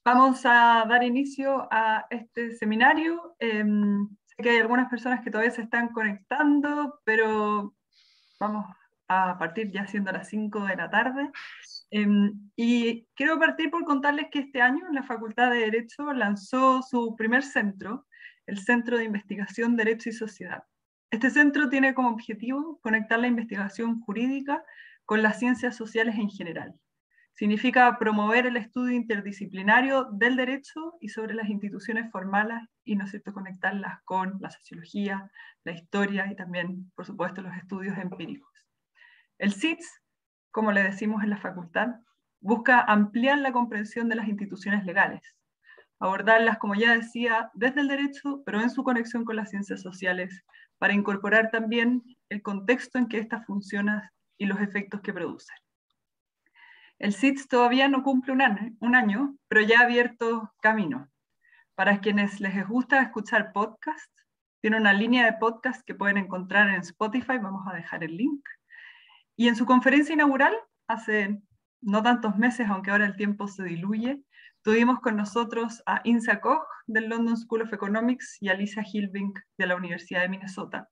Vamos a dar inicio a este seminario. Sé que hay algunas personas que todavía se están conectando, pero vamos a partir ya siendo las 5 de la tarde. Y quiero partir por contarles que este año la Facultad de Derecho lanzó su primer centro, el Centro de Investigación Derecho y Sociedad. Este centro tiene como objetivo conectar la investigación jurídica con las ciencias sociales en general. Significa promover el estudio interdisciplinario del derecho y sobre las instituciones formales y, ¿no es cierto?, conectarlas con la sociología, la historia y también, por supuesto, los estudios empíricos. El CITS, como le decimos en la facultad, busca ampliar la comprensión de las instituciones legales, abordarlas, como ya decía, desde el derecho, pero en su conexión con las ciencias sociales, para incorporar también el contexto en que éstas funcionan y los efectos que producen. El CITS todavía no cumple un año, pero ya ha abierto camino. Para quienes les gusta escuchar podcasts, tiene una línea de podcast que pueden encontrar en Spotify, vamos a dejar el link. Y en su conferencia inaugural, hace no tantos meses, aunque ahora el tiempo se diluye, tuvimos con nosotros a Insa Koch del London School of Economics y a Lisa Hilbink de la Universidad de Minnesota,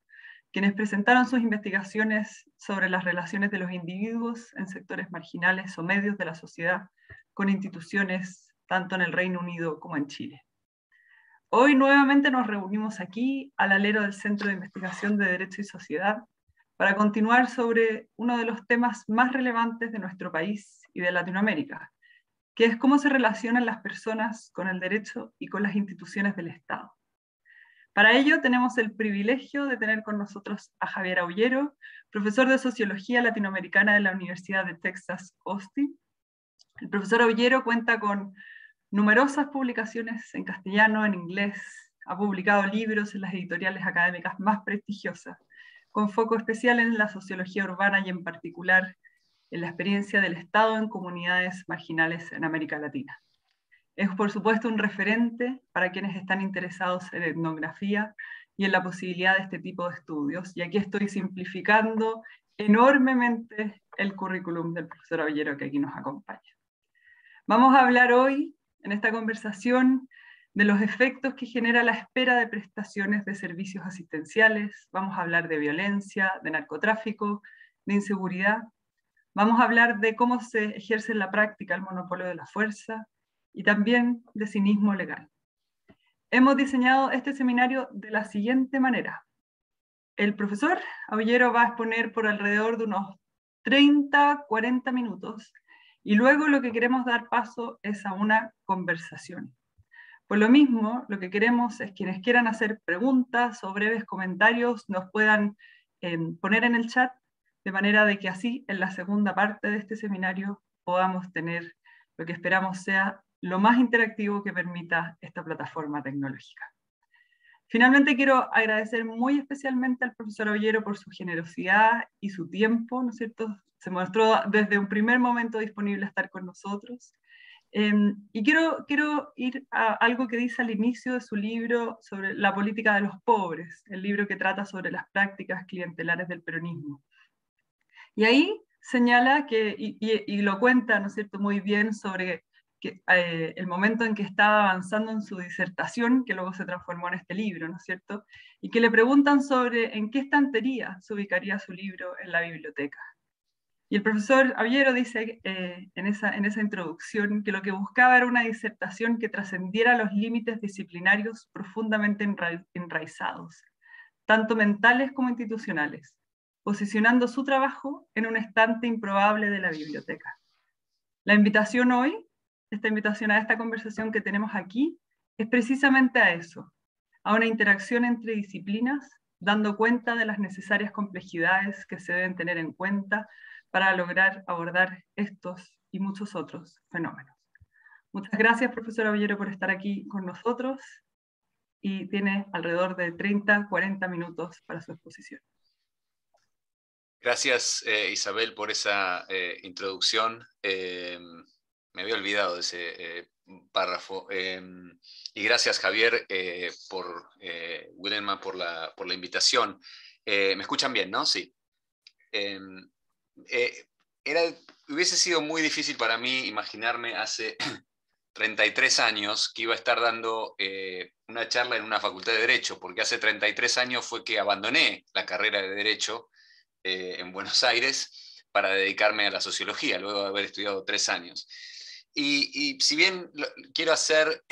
quienes presentaron sus investigaciones sobre las relaciones de los individuos en sectores marginales o medios de la sociedad con instituciones tanto en el Reino Unido como en Chile. Hoy nuevamente nos reunimos aquí al alero del Centro de Investigación de Derecho y Sociedad para continuar sobre uno de los temas más relevantes de nuestro país y de Latinoamérica, que es cómo se relacionan las personas con el derecho y con las instituciones del Estado. Para ello tenemos el privilegio de tener con nosotros a Javier Aullero, profesor de Sociología Latinoamericana de la Universidad de Texas, Austin. El profesor Aullero cuenta con numerosas publicaciones en castellano, en inglés, ha publicado libros en las editoriales académicas más prestigiosas, con foco especial en la sociología urbana y en particular en la experiencia del Estado en comunidades marginales en América Latina. Es, por supuesto, un referente para quienes están interesados en etnografía y en la posibilidad de este tipo de estudios. Y aquí estoy simplificando enormemente el currículum del profesor Aullero que aquí nos acompaña. Vamos a hablar hoy, en esta conversación, de los efectos que genera la espera de prestaciones de servicios asistenciales. Vamos a hablar de violencia, de narcotráfico, de inseguridad. Vamos a hablar de cómo se ejerce en la práctica el monopolio de la fuerza y también de cinismo legal. Hemos diseñado este seminario de la siguiente manera. El profesor Aullero va a exponer por alrededor de unos 30, 40 minutos y luego lo que queremos dar paso es a una conversación. Por lo mismo, lo que queremos es quienes quieran hacer preguntas o breves comentarios nos puedan poner en el chat, de manera de que así en la segunda parte de este seminario podamos tener lo que esperamos sea lo más interactivo que permita esta plataforma tecnológica. Finalmente quiero agradecer muy especialmente al profesor Aullero por su generosidad y su tiempo, ¿no es cierto? Se mostró desde un primer momento disponible a estar con nosotros. Y quiero ir a algo que dice al inicio de su libro sobre la política de los pobres, el libro que trata sobre las prácticas clientelares del peronismo. Y ahí señala que, y lo cuenta, ¿no es cierto?, muy bien sobre que, el momento en que estaba avanzando en su disertación, que luego se transformó en este libro, ¿no es cierto?, y que le preguntan sobre en qué estantería se ubicaría su libro en la biblioteca. Y el profesor Aullero dice en esa introducción que lo que buscaba era una disertación que trascendiera los límites disciplinarios profundamente enraizados, tanto mentales como institucionales, posicionando su trabajo en un estante improbable de la biblioteca. La invitación hoy, esta invitación a esta conversación que tenemos aquí, es precisamente a eso, a una interacción entre disciplinas, dando cuenta de las necesarias complejidades que se deben tener en cuenta para lograr abordar estos y muchos otros fenómenos. Muchas gracias, profesor Aullero, por estar aquí con nosotros y tiene alrededor de 30, 40 minutos para su exposición. Gracias, Isabel, por esa introducción. Me había olvidado de ese párrafo. Y gracias, Javier, Wilhelma, por la invitación. ¿Me escuchan bien, no? Sí. Hubiese sido muy difícil para mí imaginarme hace 33 años que iba a estar dando una charla en una facultad de Derecho, porque hace 33 años fue que abandoné la carrera de Derecho en Buenos Aires para dedicarme a la sociología, luego de haber estudiado 3 años. Y si bien quiero hacer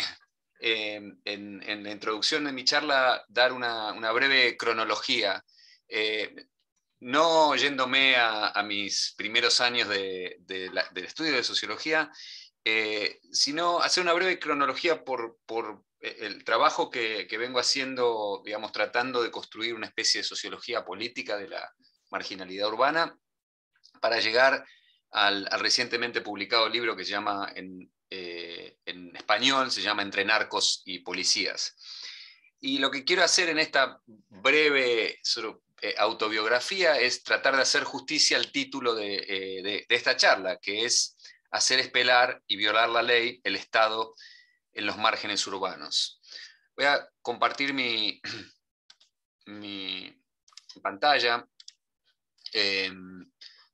en la introducción de mi charla, dar una breve cronología, no yéndome a mis primeros años del estudio de sociología, sino hacer una breve cronología por el trabajo que vengo haciendo, digamos, tratando de construir una especie de sociología política de la marginalidad urbana, para llegar al recientemente publicado libro que se llama, en español, se llama Entre narcos y policías. Y lo que quiero hacer en esta breve autobiografía es tratar de hacer justicia al título de esta charla, que es Hacer espelar y violar la ley, el Estado en los márgenes urbanos. Voy a compartir mi pantalla.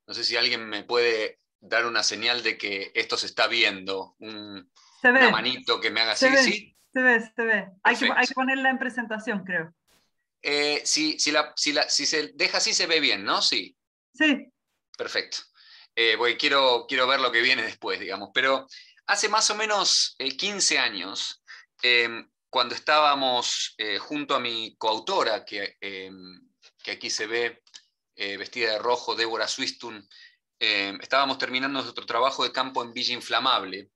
No sé si alguien me puede dar una señal de que esto se está viendo, Se ve, una manito que me haga se así, ve, ¿sí? se ve, se ve. Hay que Perfecto. ponerla en presentación, creo. Si se deja así, se ve bien, ¿no? Sí, Sí, perfecto. Porque quiero ver lo que viene después, digamos. Pero hace más o menos 15 años, cuando estábamos junto a mi coautora, que aquí se ve vestida de rojo, Débora Swistun, estábamos terminando nuestro trabajo de campo en Villa Inflamable,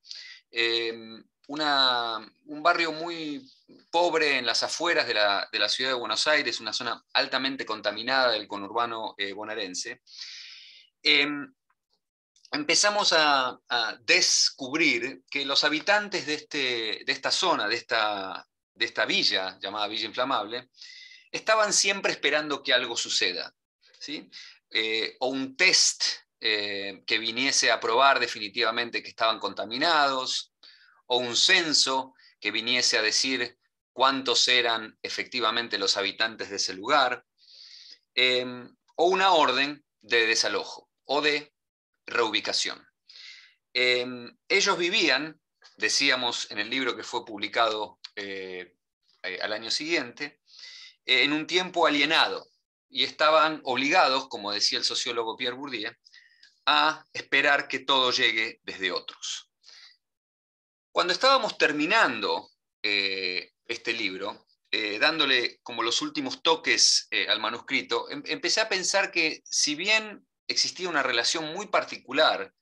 un barrio muy pobre en las afueras de la ciudad de Buenos Aires, una zona altamente contaminada del conurbano bonaerense. Empezamos a descubrir que los habitantes de esta zona, de esta villa llamada Villa Inflamable, estaban siempre esperando que algo suceda, ¿sí? O un test que viniese a probar definitivamente que estaban contaminados, o un censo que viniese a decir cuántos eran efectivamente los habitantes de ese lugar, o una orden de desalojo o de reubicación. Ellos vivían, decíamos en el libro que fue publicado al año siguiente, en un tiempo alienado, y estaban obligados, como decía el sociólogo Pierre Bourdieu, a esperar que todo llegue desde otros. Cuando estábamos terminando este libro, dándole como los últimos toques al manuscrito, empecé a pensar que si bien existía una relación muy particular,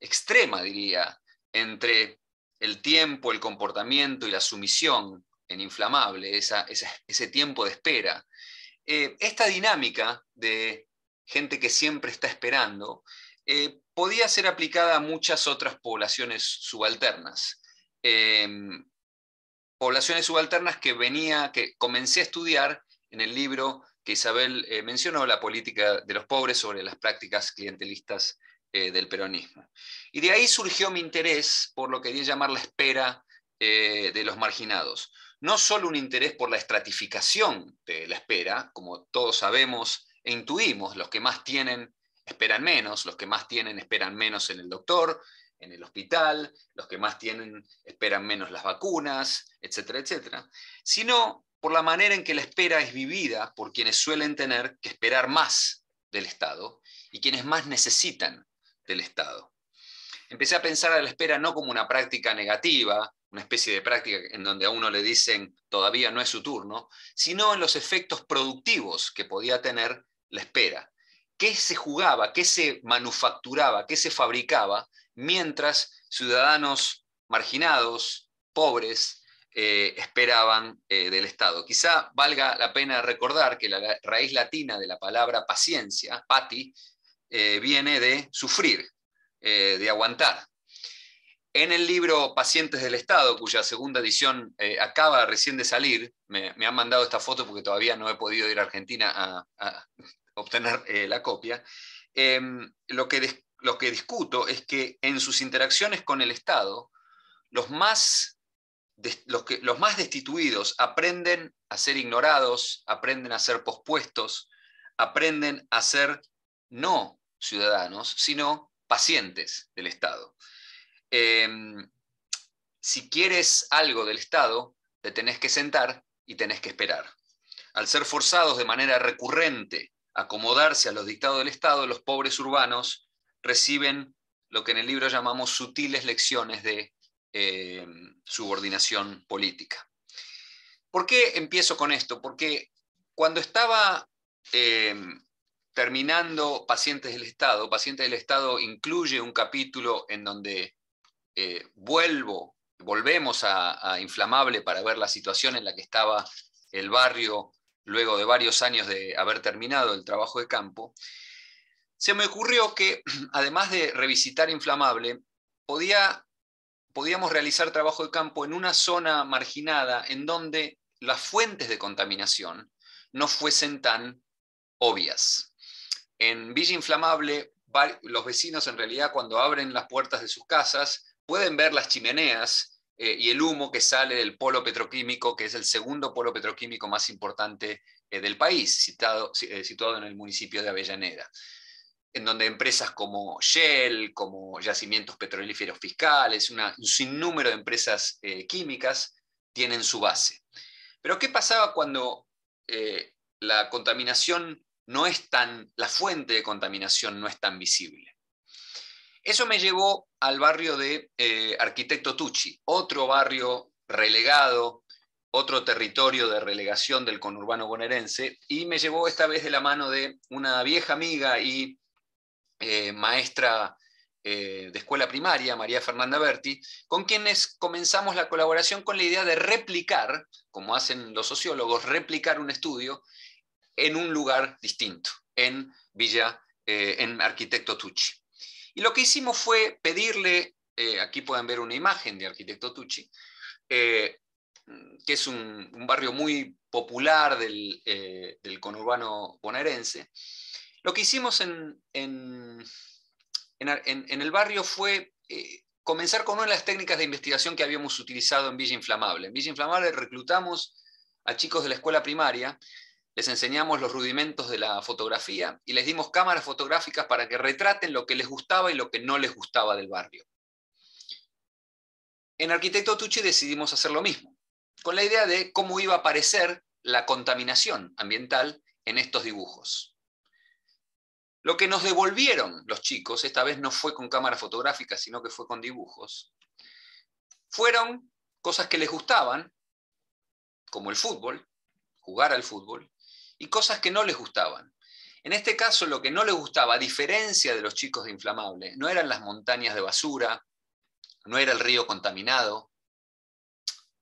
extrema diría, entre el tiempo, el comportamiento y la sumisión en Inflamable, ese tiempo de espera, esta dinámica de gente que siempre está esperando podía ser aplicada a muchas otras poblaciones subalternas. Poblaciones subalternas que comencé a estudiar en el libro que Isabel mencionó, La política de los pobres sobre las prácticas clientelistas del peronismo. Y de ahí surgió mi interés por lo que quería llamar la espera de los marginados. No solo un interés por la estratificación de la espera, como todos sabemos e intuimos, los que más tienen esperan menos, los que más tienen esperan menos en el doctor, en el hospital, los que más tienen esperan menos las vacunas, etcétera, etcétera, sino por la manera en que la espera es vivida por quienes suelen tener que esperar más del Estado y quienes más necesitan del Estado. Empecé a pensar a la espera no como una práctica negativa, una especie de práctica en donde a uno le dicen todavía no es su turno, sino en los efectos productivos que podía tener la espera. ¿Qué se jugaba, qué se manufacturaba, qué se fabricaba mientras ciudadanos marginados, pobres, esperaban del Estado? Quizá valga la pena recordar que la raíz latina de la palabra paciencia, pati, viene de sufrir, de aguantar. En el libro Pacientes del Estado, cuya segunda edición acaba recién de salir, me han mandado esta foto porque todavía no he podido ir a Argentina a obtener la copia, lo que discuto es que en sus interacciones con el Estado, los más destituidos aprenden a ser ignorados, aprenden a ser pospuestos, aprenden a ser no ciudadanos, sino pacientes del Estado. si quieres algo del Estado, te tenés que sentar y tenés que esperar. Al ser forzados de manera recurrente a acomodarse a los dictados del Estado, los pobres urbanos reciben lo que en el libro llamamos sutiles lecciones de subordinación política. ¿Por qué empiezo con esto? Porque cuando estaba terminando Pacientes del Estado incluye un capítulo en donde volvemos a Inflamable para ver la situación en la que estaba el barrio luego de varios años de haber terminado el trabajo de campo. Se me ocurrió que, además de revisitar Inflamable, podíamos realizar trabajo de campo en una zona marginada en donde las fuentes de contaminación no fuesen tan obvias. En Villa Inflamable, los vecinos en realidad cuando abren las puertas de sus casas pueden ver las chimeneas y el humo que sale del polo petroquímico, que es el segundo polo petroquímico más importante del país, situado en el municipio de Avellaneda, en donde empresas como Shell, como Yacimientos Petrolíferos Fiscales, un sinnúmero de empresas químicas tienen su base. Pero ¿qué pasaba cuando la contaminación la fuente de contaminación no es tan visible? Eso me llevó al barrio de Arquitecto Tucci, otro barrio relegado, otro territorio de relegación del conurbano bonaerense, y me llevó esta vez de la mano de una vieja amiga y maestra de escuela primaria, María Fernanda Berti, con quienes comenzamos la colaboración con la idea de replicar, como hacen los sociólogos, replicar un estudio en un lugar distinto, en Arquitecto Tucci. Y lo que hicimos fue pedirle, aquí pueden ver una imagen de Arquitecto Tucci, que es un barrio muy popular del conurbano bonaerense. Lo que hicimos en el barrio fue comenzar con una de las técnicas de investigación que habíamos utilizado en Villa Inflamable. En Villa Inflamable reclutamos a chicos de la escuela primaria, les enseñamos los rudimentos de la fotografía y les dimos cámaras fotográficas para que retraten lo que les gustaba y lo que no les gustaba del barrio. En Arquitecto Tucci decidimos hacer lo mismo, con la idea de cómo iba a aparecer la contaminación ambiental en estos dibujos. Lo que nos devolvieron los chicos, esta vez no fue con cámara fotográfica, sino que fue con dibujos, fueron cosas que les gustaban, como el fútbol, jugar al fútbol, y cosas que no les gustaban. En este caso, lo que no les gustaba, a diferencia de los chicos de Inflamable, no eran las montañas de basura, no era el río contaminado,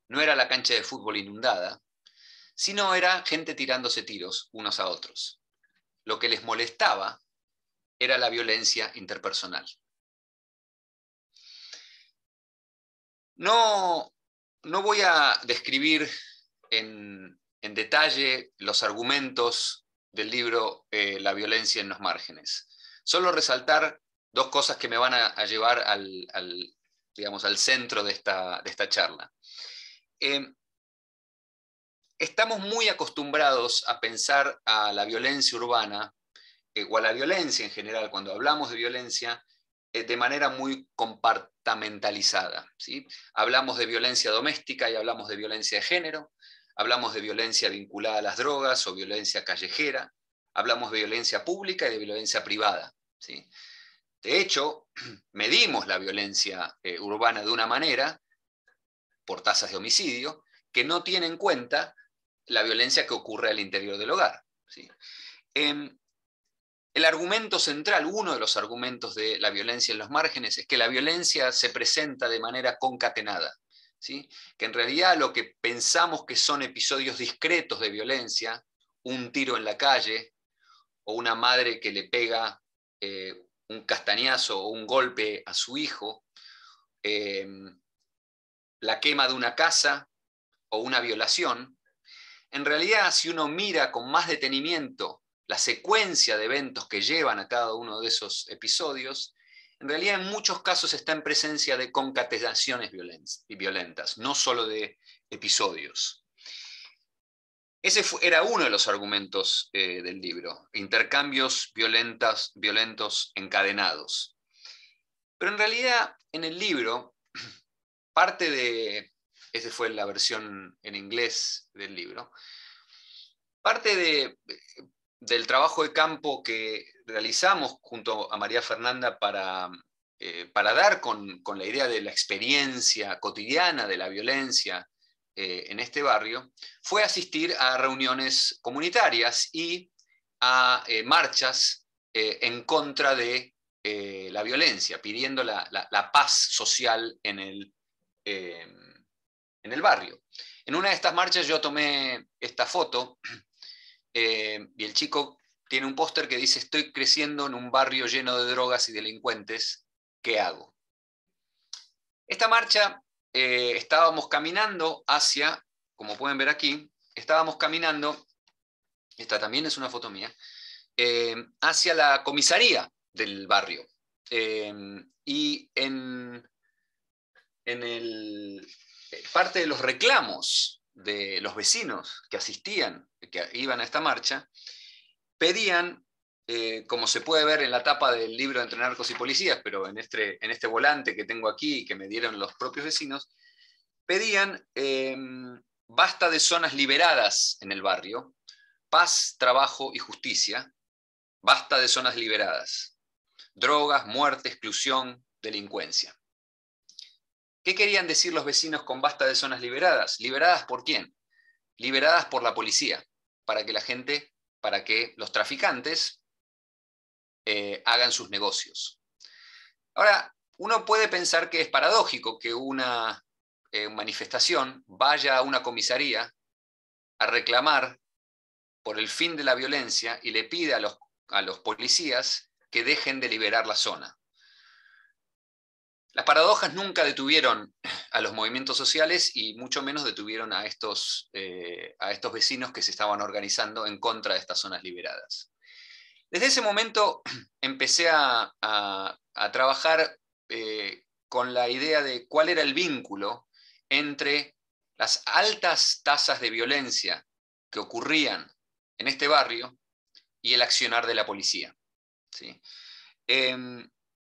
no era la cancha de fútbol inundada, sino era gente tirándose tiros unos a otros. Lo que les molestaba era la violencia interpersonal. No voy a describir en detalle los argumentos del libro La violencia en los márgenes. Solo resaltar dos cosas que me van a llevar al centro de esta charla. Estamos muy acostumbrados a pensar a la violencia urbana o a la violencia en general, cuando hablamos de violencia, de manera muy compartamentalizada, ¿sí? Hablamos de violencia doméstica y hablamos de violencia de género, hablamos de violencia vinculada a las drogas o violencia callejera, hablamos de violencia pública y de violencia privada, ¿sí? De hecho, medimos la violencia urbana de una manera, por tasas de homicidio, que no tiene en cuenta la violencia que ocurre al interior del hogar, ¿sí? El argumento central, uno de los argumentos de la violencia en los márgenes, es que la violencia se presenta de manera concatenada, ¿sí? Que en realidad lo que pensamos que son episodios discretos de violencia, un tiro en la calle, o una madre que le pega un castañazo o un golpe a su hijo, la quema de una casa o una violación, en realidad si uno mira con más detenimiento la secuencia de eventos que llevan a cada uno de esos episodios, en realidad en muchos casos está en presencia de concatenaciones violentas, no solo de episodios. Ese era uno de los argumentos del libro, intercambios violentos encadenados. Pero en realidad en el libro esa fue la versión en inglés del libro, parte del trabajo de campo que realizamos junto a María Fernanda para dar con la idea de la experiencia cotidiana de la violencia en este barrio, fue asistir a reuniones comunitarias y a marchas en contra de la violencia, pidiendo la paz social en el barrio. En una de estas marchas yo tomé esta foto y el chico tiene un póster que dice: estoy creciendo en un barrio lleno de drogas y delincuentes, ¿qué hago? Esta marcha estábamos caminando hacia, como pueden ver aquí, estábamos caminando, esta también es una foto mía, hacia la comisaría del barrio. Y en parte de los reclamos de los vecinos que asistían, que iban a esta marcha, pedían, como se puede ver en la tapa del libro Entre narcos y policías, pero en este volante que tengo aquí, que me dieron los propios vecinos, pedían basta de zonas liberadas en el barrio, paz, trabajo y justicia, basta de zonas liberadas, drogas, muerte, exclusión, delincuencia. ¿Qué querían decir los vecinos con basta de zonas liberadas? ¿Liberadas por quién? Liberadas por la policía, para que los traficantes hagan sus negocios. Ahora, uno puede pensar que es paradójico que una manifestación vaya a una comisaría a reclamar por el fin de la violencia y le pida a los policías que dejen de liberar la zona. Las paradojas nunca detuvieron a los movimientos sociales y mucho menos detuvieron a estos vecinos que se estaban organizando en contra de estas zonas liberadas. Desde ese momento empecé a trabajar con la idea de cuál era el vínculo entre las altas tasas de violencia que ocurrían en este barrio y el accionar de la policía. ¿Sí?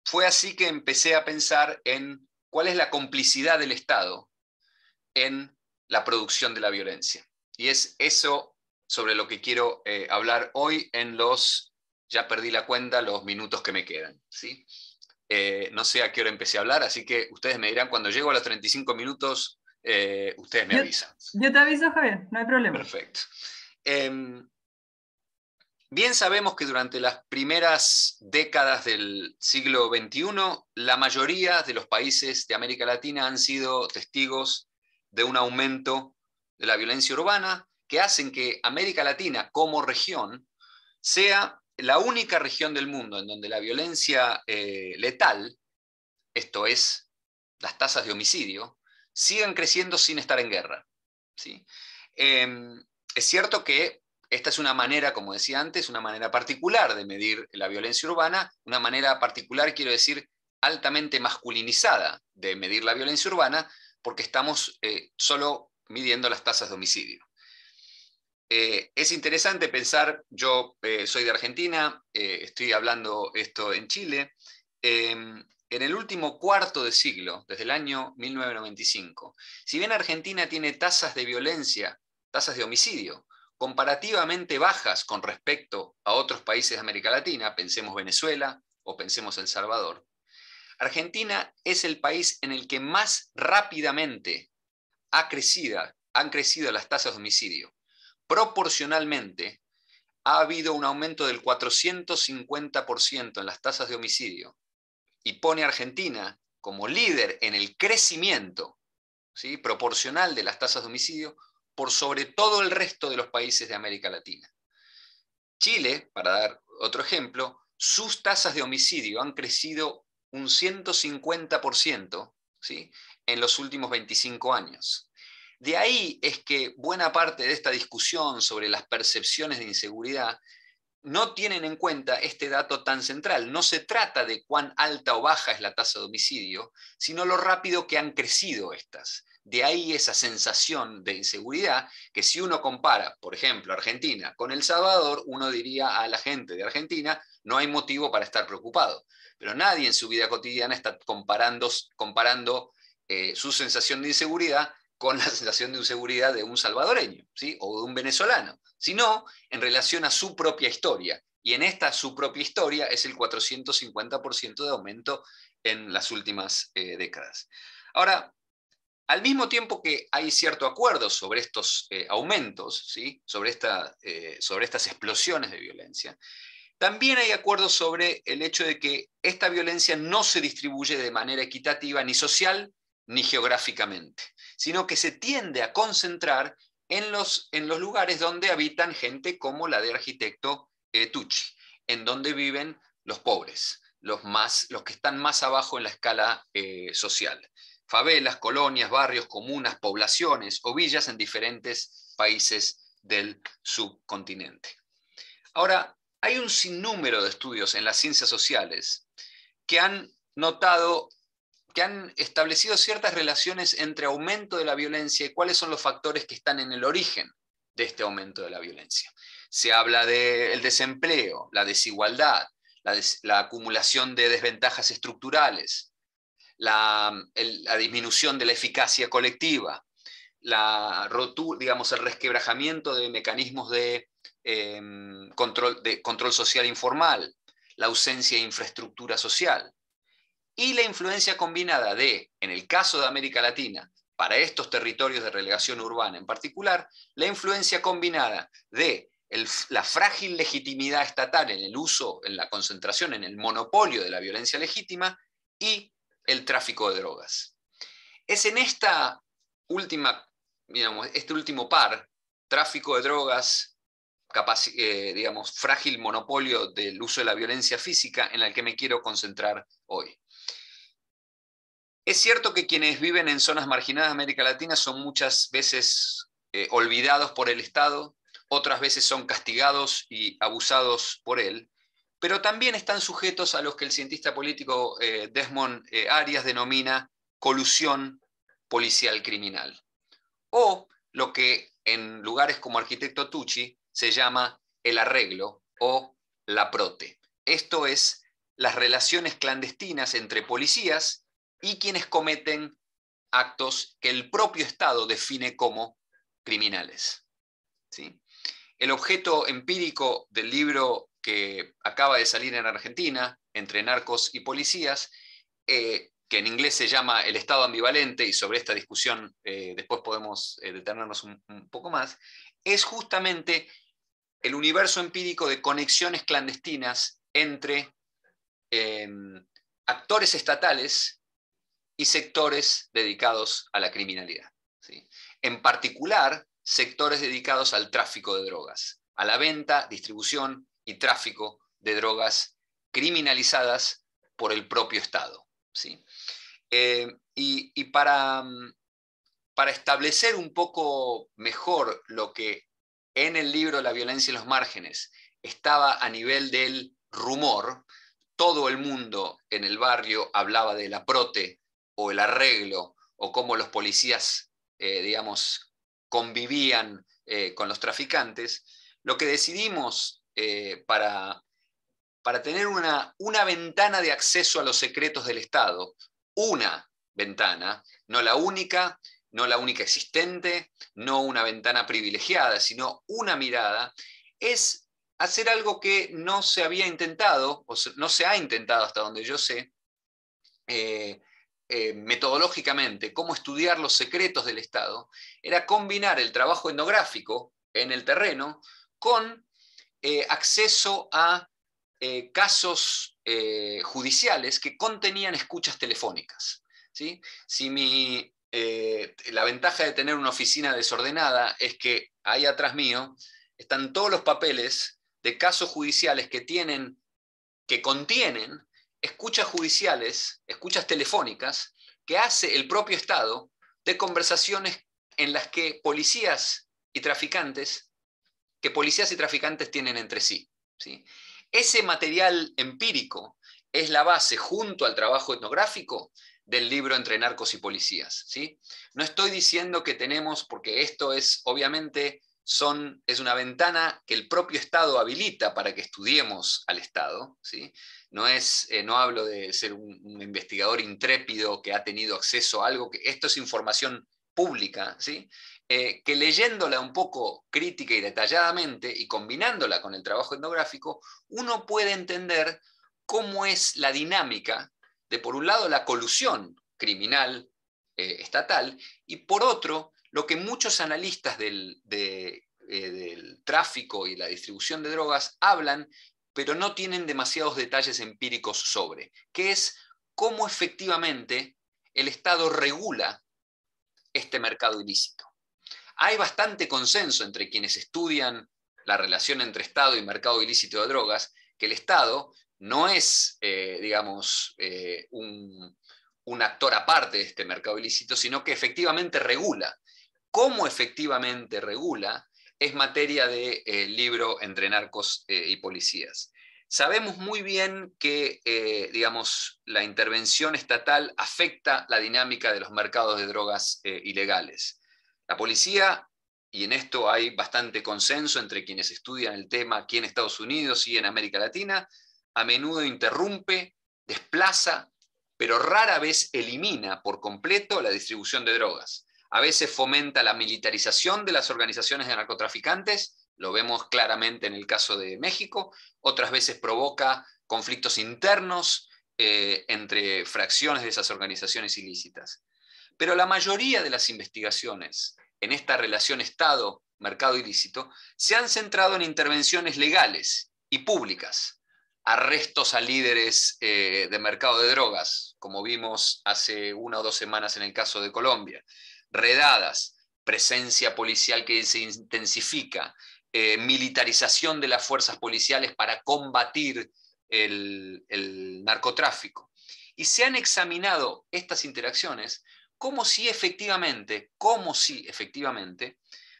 Fue así que empecé a pensar en cuál es la complicidad del Estado en la producción de la violencia. Y es eso sobre lo que quiero hablar hoy en ya perdí la cuenta, los minutos que me quedan. ¿Sí? No sé a qué hora empecé a hablar, así que ustedes me dirán cuando llego a los 35 minutos, ustedes me avisan. Yo te aviso, Javier, no hay problema. Perfecto. Bien sabemos que durante las primeras décadas del siglo XXI, la mayoría de los países de América Latina han sido testigos de un aumento de la violencia urbana que hacen que América Latina como región sea la única región del mundo en donde la violencia letal, esto es, las tasas de homicidio, sigan creciendo sin estar en guerra. ¿Sí? Es cierto que esta es una manera, como decía antes, una manera particular de medir la violencia urbana, una manera particular, quiero decir, altamente masculinizada de medir la violencia urbana, porque estamos solo midiendo las tasas de homicidio. Es interesante pensar, yo soy de Argentina, estoy hablando esto en Chile, en el último cuarto de siglo, desde el año 1995, si bien Argentina tiene tasas de violencia, tasas de homicidio, comparativamente bajas con respecto a otros países de América Latina, pensemos Venezuela o pensemos El Salvador, Argentina es el país en el que más rápidamente han crecido las tasas de homicidio. Proporcionalmente, ha habido un aumento del 450% en las tasas de homicidio y pone a Argentina como líder en el crecimiento, ¿sí?, proporcional de las tasas de homicidio por sobre todo el resto de los países de América Latina. Chile, para dar otro ejemplo, sus tasas de homicidio han crecido un 150%, ¿sí?, en los últimos 25 años. De ahí es que buena parte de esta discusión sobre las percepciones de inseguridad no tienen en cuenta este dato tan central. No se trata de cuán alta o baja es la tasa de homicidio, sino lo rápido que han crecido estas. De ahí esa sensación de inseguridad que si uno compara, por ejemplo, Argentina con El Salvador, uno diría a la gente de Argentina, no hay motivo para estar preocupado. Pero nadie en su vida cotidiana está comparando su sensación de inseguridad con la sensación de inseguridad de un salvadoreño, ¿sí? O de un venezolano, sino en relación a su propia historia. Y en esta su propia historia es el 450% de aumento en las últimas décadas. Ahora, al mismo tiempo que hay cierto acuerdo sobre estos aumentos, ¿sí? sobre estas explosiones de violencia, también hay acuerdo sobre el hecho de que esta violencia no se distribuye de manera equitativa ni social ni geográficamente, sino que se tiende a concentrar en los lugares donde habitan gente como la de arquitecto Tucci, en donde viven los pobres, los que están más abajo en la escala social. Favelas, colonias, barrios, comunas, poblaciones o villas en diferentes países del subcontinente. Ahora, hay un sinnúmero de estudios en las ciencias sociales que han notado, que han establecido ciertas relaciones entre aumento de la violencia y cuáles son los factores que están en el origen de este aumento de la violencia. Se habla del desempleo, la desigualdad, la acumulación de desventajas estructurales, la disminución de la eficacia colectiva, el resquebrajamiento de mecanismos de control social informal, la ausencia de infraestructura social y la influencia combinada de, en el caso de América Latina, para estos territorios de relegación urbana en particular, la influencia combinada de la frágil legitimidad estatal en el uso, en la concentración, en el monopolio de la violencia legítima y el tráfico de drogas. Es en esta última, este último par, tráfico de drogas, frágil monopolio del uso de la violencia física, en el que me quiero concentrar hoy. Es cierto que quienes viven en zonas marginadas de América Latina son muchas veces olvidados por el Estado, otras veces son castigados y abusados por él, pero también están sujetos a los que el cientista político Desmond Arias denomina colusión policial criminal, o lo que en lugares como Arquitecto Tucci se llama el arreglo o la prote. Esto es las relaciones clandestinas entre policías y quienes cometen actos que el propio Estado define como criminales. ¿Sí? El objeto empírico del libro que acaba de salir en Argentina, Entre narcos y policías, que en inglés se llama El Estado ambivalente, y sobre esta discusión después podemos detenernos un poco más, es justamente el universo empírico de conexiones clandestinas entre actores estatales y sectores dedicados a la criminalidad, ¿sí? En particular, sectores dedicados al tráfico de drogas, a la venta, distribución y tráfico de drogas criminalizadas por el propio Estado, ¿sí? Y para establecer un poco mejor lo que en el libro La violencia en los márgenes estaba a nivel del rumor, todo el mundo en el barrio hablaba de la prote o el arreglo, o cómo los policías, convivían con los traficantes. Lo que decidimos para tener una ventana de acceso a los secretos del Estado, una ventana, no la única existente, no una ventana privilegiada, sino una mirada, es hacer algo que no se había intentado, o no se ha intentado hasta donde yo sé, metodológicamente, cómo estudiar los secretos del Estado, era combinar el trabajo etnográfico en el terreno con acceso a casos judiciales que contenían escuchas telefónicas, ¿sí? La ventaja de tener una oficina desordenada es que ahí atrás mío están todos los papeles de casos judiciales que contienen escuchas judiciales, escuchas telefónicas, que hace el propio Estado de conversaciones en las que policías y traficantes tienen entre sí, ¿sí? Ese material empírico es la base, junto al trabajo etnográfico, del libro Entre narcos y policías, ¿sí? No estoy diciendo que tenemos, porque esto es obviamente es una ventana que el propio Estado habilita para que estudiemos al Estado, ¿sí? No hablo de ser un investigador intrépido que ha tenido acceso a algo, que esto es información pública, ¿sí? Que leyéndola un poco crítica y detalladamente y combinándola con el trabajo etnográfico, uno puede entender cómo es la dinámica de, por un lado, la colusión criminal estatal, y por otro, lo que muchos analistas del tráfico y la distribución de drogas hablan, pero no tienen demasiados detalles empíricos sobre, que es cómo efectivamente el Estado regula este mercado ilícito. Hay bastante consenso entre quienes estudian la relación entre Estado y mercado ilícito de drogas, que el Estado no es, un actor aparte de este mercado ilícito, sino que efectivamente regula. ¿Cómo efectivamente regula? Es materia del libro Entre narcos y policías. Sabemos muy bien que la intervención estatal afecta la dinámica de los mercados de drogas ilegales. La policía, y en esto hay bastante consenso entre quienes estudian el tema aquí en Estados Unidos y en América Latina, a menudo interrumpe, desplaza, pero rara vez elimina por completo la distribución de drogas. A veces fomenta la militarización de las organizaciones de narcotraficantes, lo vemos claramente en el caso de México, otras veces provoca conflictos internos entre fracciones de esas organizaciones ilícitas. Pero la mayoría de las investigaciones en esta relación Estado-mercado ilícito se han centrado en intervenciones legales y públicas, arrestos a líderes de mercado de drogas, como vimos hace 1 o 2 semanas en el caso de Colombia, redadas, presencia policial que se intensifica, militarización de las fuerzas policiales para combatir el narcotráfico. Y se han examinado estas interacciones como si efectivamente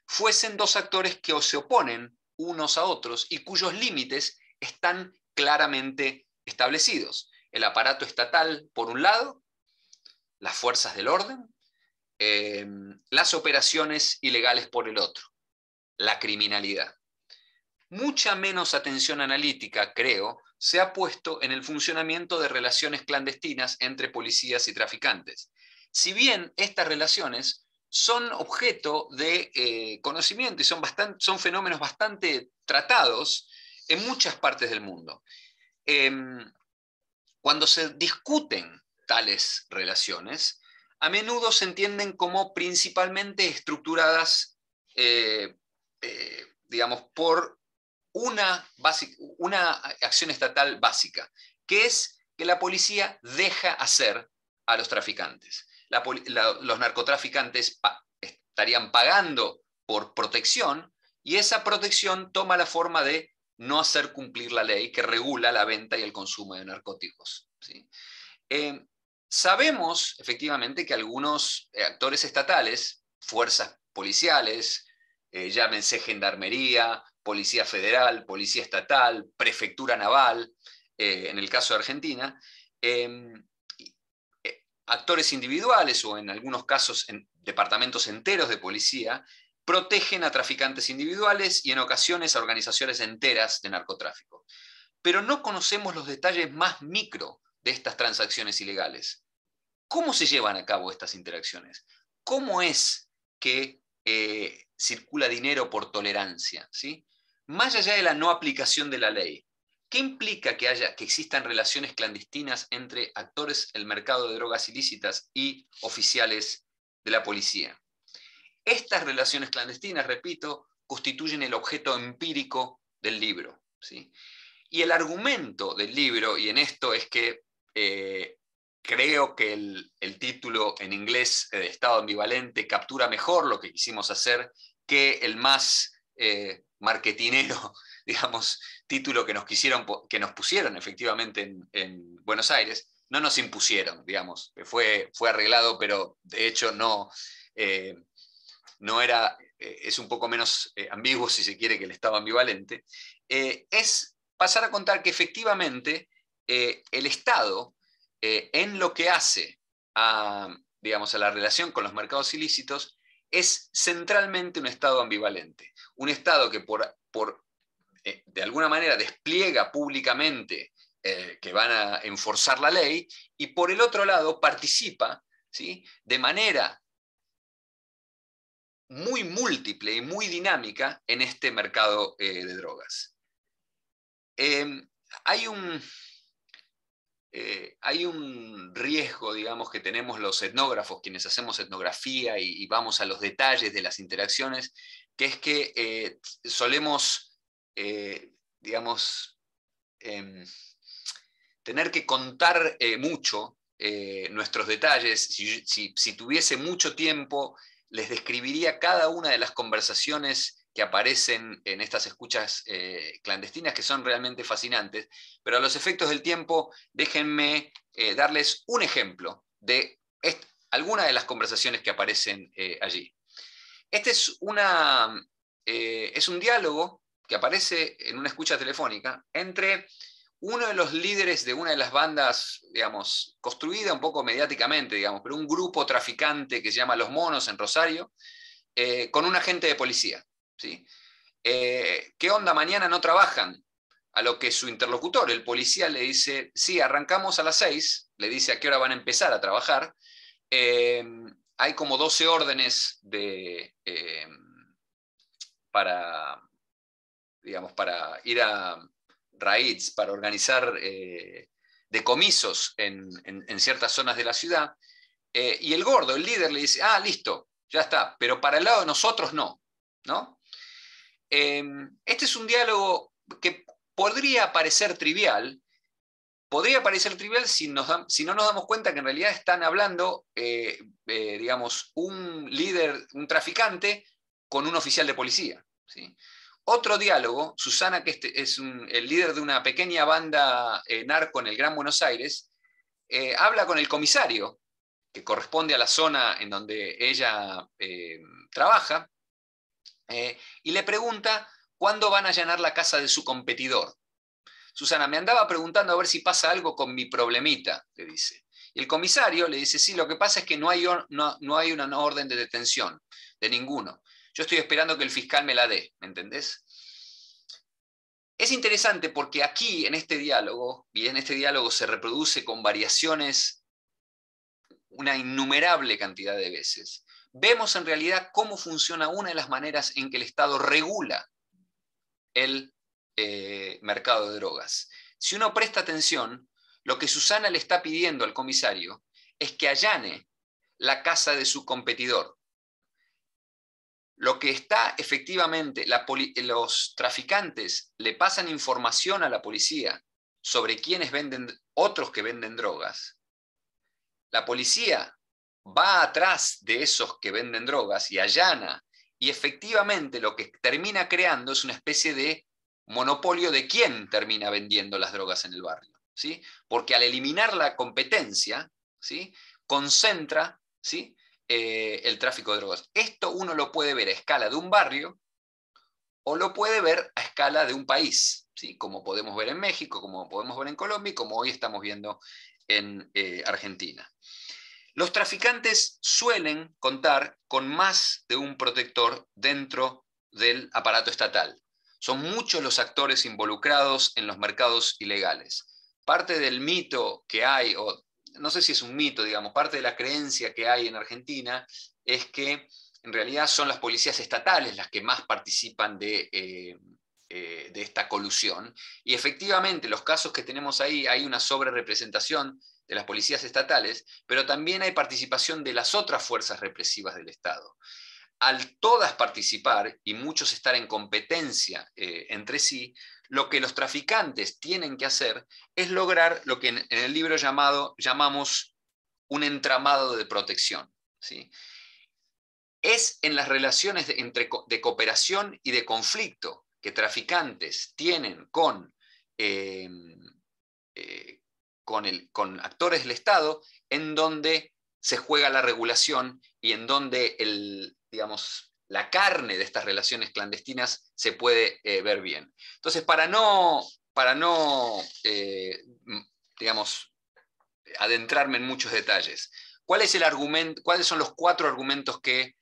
fuesen dos actores que se oponen unos a otros y cuyos límites están claramente establecidos. El aparato estatal, por un lado, las fuerzas del orden, las operaciones ilegales por el otro, la criminalidad. Mucha menos atención analítica, creo, se ha puesto en el funcionamiento de relaciones clandestinas entre policías y traficantes. Si bien estas relaciones son objeto de conocimiento y son fenómenos bastante tratados en muchas partes del mundo. Cuando se discuten tales relaciones, a menudo se entienden como principalmente estructuradas, por una acción estatal básica, que es que la policía deja hacer a los traficantes. Los narcotraficantes estarían pagando por protección y esa protección toma la forma de no hacer cumplir la ley que regula la venta y el consumo de narcóticos, ¿sí? Sabemos efectivamente que algunos actores estatales, fuerzas policiales, llámense gendarmería, policía federal, policía estatal, prefectura naval, en el caso de Argentina, actores individuales o en algunos casos en departamentos enteros de policía, protegen a traficantes individuales y en ocasiones a organizaciones enteras de narcotráfico. Pero no conocemos los detalles más micro de estas transacciones ilegales. ¿Cómo se llevan a cabo estas interacciones? ¿Cómo es que circula dinero por tolerancia? ¿Sí? Más allá de la no aplicación de la ley, ¿qué implica que existan relaciones clandestinas entre actores del mercado de drogas ilícitas y oficiales de la policía? Estas relaciones clandestinas, repito, constituyen el objeto empírico del libro, ¿sí? Y el argumento del libro, y en esto es que creo que el título en inglés de Estado ambivalente captura mejor lo que quisimos hacer que el más marketinero, título que nos pusieron efectivamente en Buenos Aires. No nos impusieron, fue arreglado, pero de hecho no era, es un poco menos ambiguo, si se quiere, que el Estado ambivalente, es pasar a contar que efectivamente el Estado, en lo que hace a la relación con los mercados ilícitos, es centralmente un Estado ambivalente. Un Estado que de alguna manera despliega públicamente que van a enforzar la ley, y por el otro lado participa, ¿sí?, de manera muy múltiple y muy dinámica en este mercado de drogas. Hay un riesgo, digamos, que tenemos los etnógrafos, quienes hacemos etnografía y vamos a los detalles de las interacciones, que es que solemos, digamos, tener que contar mucho nuestros detalles. Si tuviese mucho tiempo, les describiría cada una de las conversaciones que aparecen en estas escuchas clandestinas, que son realmente fascinantes, pero a los efectos del tiempo, déjenme darles un ejemplo de alguna de las conversaciones que aparecen allí. Este es un diálogo que aparece en una escucha telefónica entre uno de los líderes de una de las bandas, digamos, construida un poco mediáticamente, digamos, pero un grupo traficante que se llama Los Monos en Rosario, con un agente de policía, ¿sí? ¿Qué onda? Mañana no trabajan. A lo que su interlocutor, el policía, le dice, sí, arrancamos a las 6, le dice a qué hora van a empezar a trabajar. Hay como 12 órdenes para ir a raids, para organizar decomisos en ciertas zonas de la ciudad. Y el gordo, el líder, le dice, listo, ya está, pero para el lado de nosotros no, ¿no? Este es un diálogo que podría parecer trivial si no nos damos cuenta que en realidad están hablando, digamos, un líder, un traficante, con un oficial de policía, ¿sí? Otro diálogo, Susana, que es el líder de una pequeña banda narco en el Gran Buenos Aires, habla con el comisario, que corresponde a la zona en donde ella trabaja, y le pregunta cuándo van a allanar la casa de su competidor. Susana, me andaba preguntando a ver si pasa algo con mi problemita, le dice. Y el comisario le dice, sí, lo que pasa es que no hay una orden de detención de ninguno. Yo estoy esperando que el fiscal me la dé, ¿me entendés? Es interesante porque aquí, en este diálogo, y en este diálogo se reproduce con variaciones una innumerable cantidad de veces, vemos en realidad cómo funciona una de las maneras en que el Estado regula el mercado de drogas. Si uno presta atención, lo que Susana le está pidiendo al comisario es que allane la casa de su competidor. Lo que está efectivamente, los traficantes le pasan información a la policía sobre quiénes venden, otros que venden drogas. La policía va atrás de esos que venden drogas y allana, y efectivamente lo que termina creando es una especie de monopolio de quién termina vendiendo las drogas en el barrio, ¿sí? Porque al eliminar la competencia, ¿sí?, concentra, ¿sí?, el tráfico de drogas. Esto uno lo puede ver a escala de un barrio o lo puede ver a escala de un país, ¿sí?, como podemos ver en México, como podemos ver en Colombia y como hoy estamos viendo en Argentina. Los traficantes suelen contar con más de un protector dentro del aparato estatal. Son muchos los actores involucrados en los mercados ilegales. Parte del mito que hay, o no sé si es un mito, digamos, parte de la creencia que hay en Argentina es que en realidad son las policías estatales las que más participan de esta colusión. Y efectivamente, los casos que tenemos ahí, hay una sobrerepresentación de las policías estatales, pero también hay participación de las otras fuerzas represivas del Estado. Al todas participar y muchos estar en competencia entre sí, lo que los traficantes tienen que hacer es lograr lo que en el libro llamamos un entramado de protección, ¿sí? Es en las relaciones de cooperación y de conflicto que traficantes tienen con con actores del Estado, en donde se juega la regulación y en donde digamos, la carne de estas relaciones clandestinas se puede ver bien. Entonces, para no digamos, adentrarme en muchos detalles, ¿cuáles son los 4 argumentos que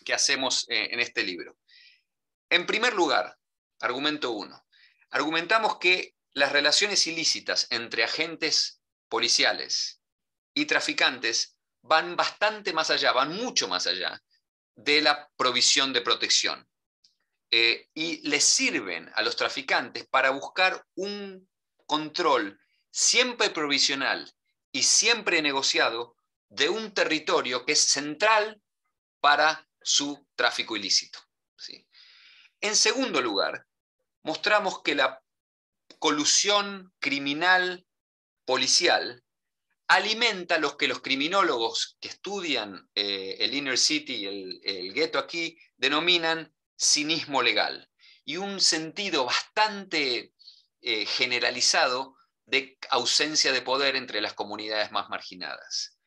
que hacemos en este libro. En primer lugar, argumento 1, argumentamos que las relaciones ilícitas entre agentes policiales y traficantes van bastante más allá, van mucho más allá de la provisión de protección. Y les sirven a los traficantes para buscar un control siempre provisional y siempre negociado de un territorio que es central para su tráfico ilícito. ¿Sí? En segundo lugar, mostramos que la colusión criminal policial alimenta lo que los criminólogos que estudian el inner city, el gueto aquí, denominan cinismo legal, y un sentido bastante generalizado de ausencia de poder entre las comunidades más marginadas.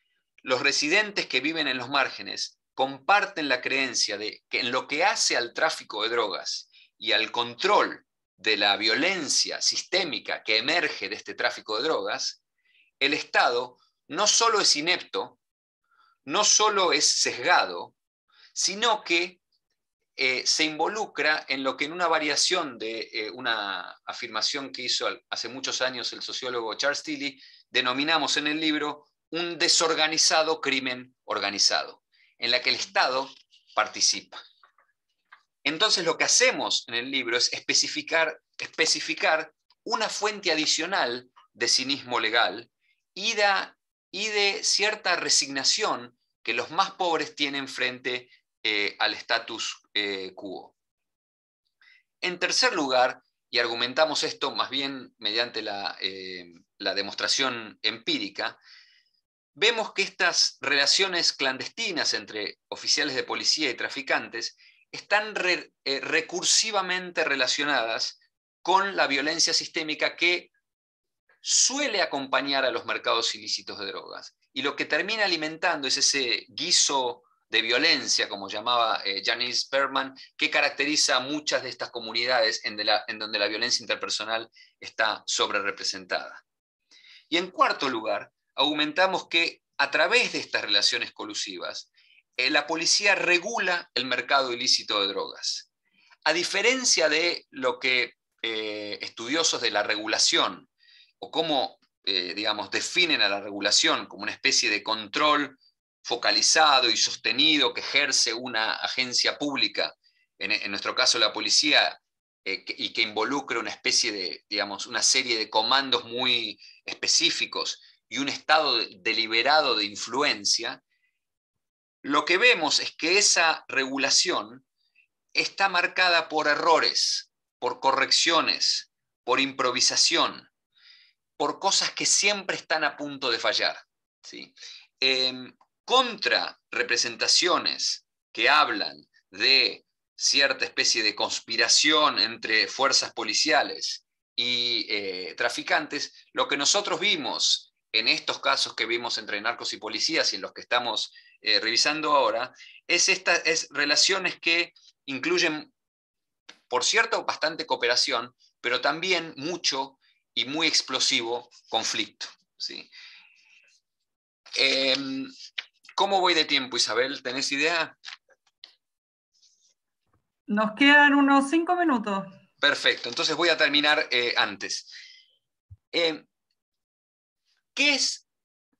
Los residentes que viven en los márgenes comparten la creencia de que en lo que hace al tráfico de drogas y al control de la violencia sistémica que emerge de este tráfico de drogas, el Estado no solo es inepto, no solo es sesgado, sino que se involucra en lo que en una variación de una afirmación que hizo hace muchos años el sociólogo Charles Tilly, denominamos en el libro un desorganizado crimen organizado, en la que el Estado participa. Entonces lo que hacemos en el libro es especificar una fuente adicional de cinismo legal y de cierta resignación que los más pobres tienen frente al status quo. En tercer lugar, y argumentamos esto más bien mediante la demostración empírica, vemos que estas relaciones clandestinas entre oficiales de policía y traficantes están recursivamente relacionadas con la violencia sistémica que suele acompañar a los mercados ilícitos de drogas. Y lo que termina alimentando es ese guiso de violencia, como llamaba Janice Berman, que caracteriza a muchas de estas comunidades en donde la violencia interpersonal está sobrerepresentada. Y en cuarto lugar, aumentamos que a través de estas relaciones colusivas, la policía regula el mercado ilícito de drogas. A diferencia de lo que estudiosos de la regulación, o cómo, digamos, definen a la regulación como una especie de control focalizado y sostenido que ejerce una agencia pública, en nuestro caso la policía, y que involucra una especie de, digamos, una serie de comandos muy específicos y un estado deliberado de influencia, lo que vemos es que esa regulación está marcada por errores, por correcciones, por improvisación, por cosas que siempre están a punto de fallar, ¿sí? Contra representaciones que hablan de cierta especie de conspiración entre fuerzas policiales y traficantes, lo que nosotros vimos en estos casos que vimos entre narcos y policías y en los que estamos revisando ahora, es relaciones que incluyen, por cierto, bastante cooperación, pero también mucho y muy explosivo conflicto, ¿sí? ¿Cómo voy de tiempo, Isabel? ¿Tenés idea? Nos quedan unos 5 minutos. Perfecto, entonces voy a terminar antes. ¿Qué es,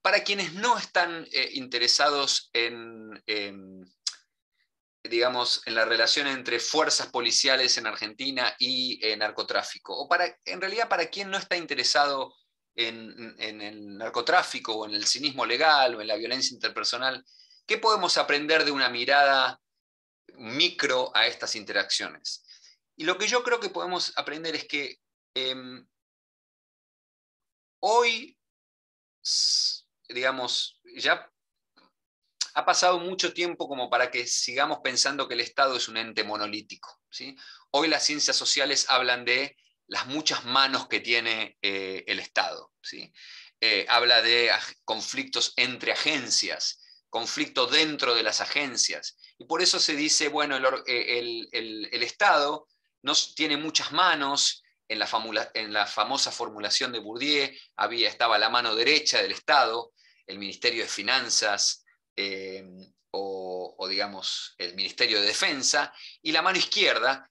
para quienes no están interesados digamos, en la relación entre fuerzas policiales en Argentina y narcotráfico? O en realidad, para quien no está interesado en el narcotráfico o en el cinismo legal o en la violencia interpersonal, ¿qué podemos aprender de una mirada micro a estas interacciones? Y lo que yo creo que podemos aprender es que hoy, digamos, ya ha pasado mucho tiempo como para que sigamos pensando que el Estado es un ente monolítico, ¿sí? Hoy las ciencias sociales hablan de las muchas manos que tiene el Estado, ¿sí? Habla de conflictos entre agencias, conflictos dentro de las agencias. Y por eso se dice, bueno, el Estado tiene muchas manos. En la famosa formulación de Bourdieu estaba la mano derecha del Estado, el Ministerio de Finanzas, o digamos el Ministerio de Defensa, y la mano izquierda,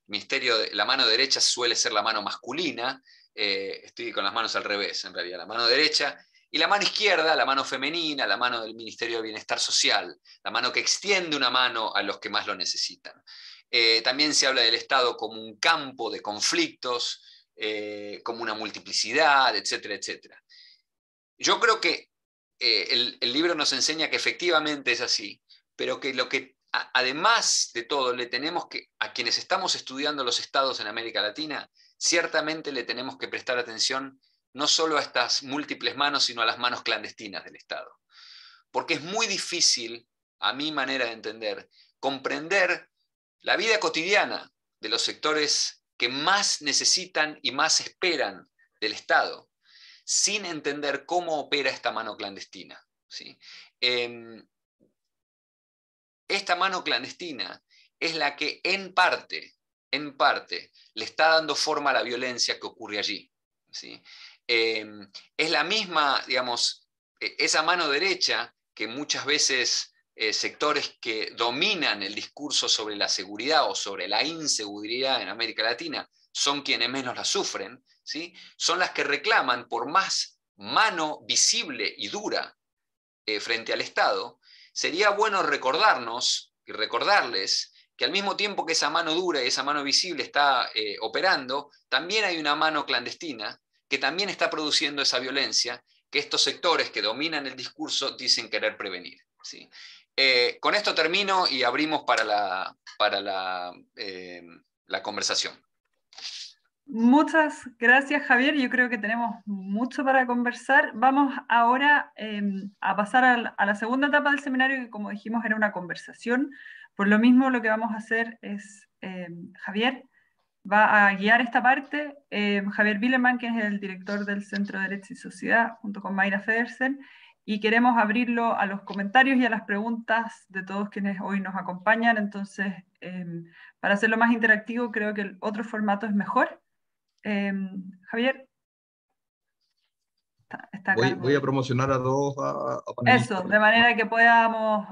la mano derecha suele ser la mano masculina, estoy con las manos al revés en realidad, la mano derecha, y la mano izquierda, la mano femenina, la mano del Ministerio de Bienestar Social, la mano que extiende una mano a los que más lo necesitan. También se habla del Estado como un campo de conflictos, como una multiplicidad, etcétera, etcétera. Yo creo que el libro nos enseña que efectivamente es así, pero que además de todo, le tenemos que, a quienes estamos estudiando los estados en América Latina, ciertamente le tenemos que prestar atención no solo a estas múltiples manos, sino a las manos clandestinas del Estado. Porque es muy difícil, a mi manera de entender, comprender la vida cotidiana de los sectores que más necesitan y más esperan del Estado, sin entender cómo opera esta mano clandestina, ¿sí? Esta mano clandestina es la que en parte, le está dando forma a la violencia que ocurre allí, ¿sí? Es la misma, digamos, esa mano derecha que muchas veces sectores que dominan el discurso sobre la seguridad o sobre la inseguridad en América Latina son quienes menos la sufren, ¿sí? Son las que reclaman por más mano visible y dura frente al Estado. Sería bueno recordarnos y recordarles que al mismo tiempo que esa mano dura y esa mano visible está operando, también hay una mano clandestina que también está produciendo esa violencia que estos sectores que dominan el discurso dicen querer prevenir, ¿sí? Con esto termino y abrimos para la conversación. Muchas gracias, Javier. Yo creo que tenemos mucho para conversar. Vamos ahora a pasar a la segunda etapa del seminario, que como dijimos era una conversación. Por lo mismo, lo que vamos a hacer es, Javier va a guiar esta parte. Javier Bileman, que es el director del Centro de Derecho y Sociedad, junto con Mayra Federsen, y queremos abrirlo a los comentarios y a las preguntas de todos quienes hoy nos acompañan. Entonces, para hacerlo más interactivo, creo que el otro formato es mejor. Javier, está a cargo. Voy a promocionar a dos a panelistas. Eso, de manera que podamos,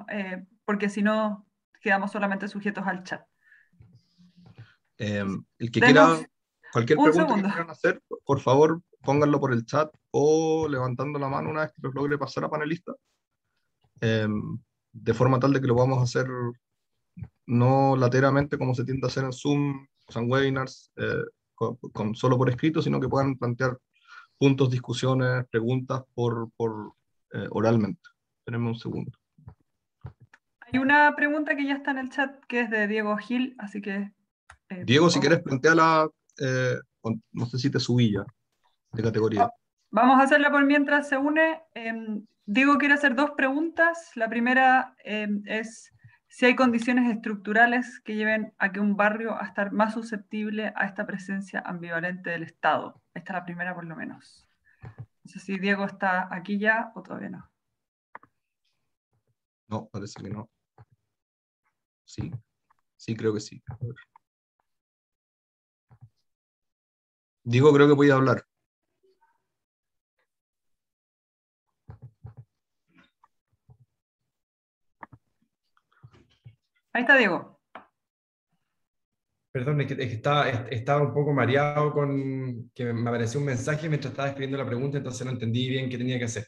porque si no, quedamos solamente sujetos al chat. El que Denos quiera, cualquier un pregunta segundo. que quieran hacer, por favor, pónganlo por el chat o levantando la mano una vez que los logre pasar a panelistas, de forma tal de que lo vamos a hacer no lateralmente como se tiende a hacer en Zoom, o sea, en webinars, solo por escrito, sino que puedan plantear puntos, discusiones, preguntas oralmente. Espérenme un segundo. Hay una pregunta que ya está en el chat que es de Diego Gil, así que... Diego, si quieres plantearla, no sé si te subí ya, de categoría. Vamos a hacerla por mientras se une. Diego quiere hacer dos preguntas. La primera es si hay condiciones estructurales que lleven a que un barrio a estar más susceptible a esta presencia ambivalente del Estado. Esta es la primera por lo menos. No sé si Diego está aquí ya o todavía no. No, parece que no. Sí, sí, creo que sí. Diego, creo que voy a hablar. Ahí está Diego. Perdón, es que estaba un poco mareado con que me apareció un mensaje mientras estaba escribiendo la pregunta, entonces no entendí bien qué tenía que hacer.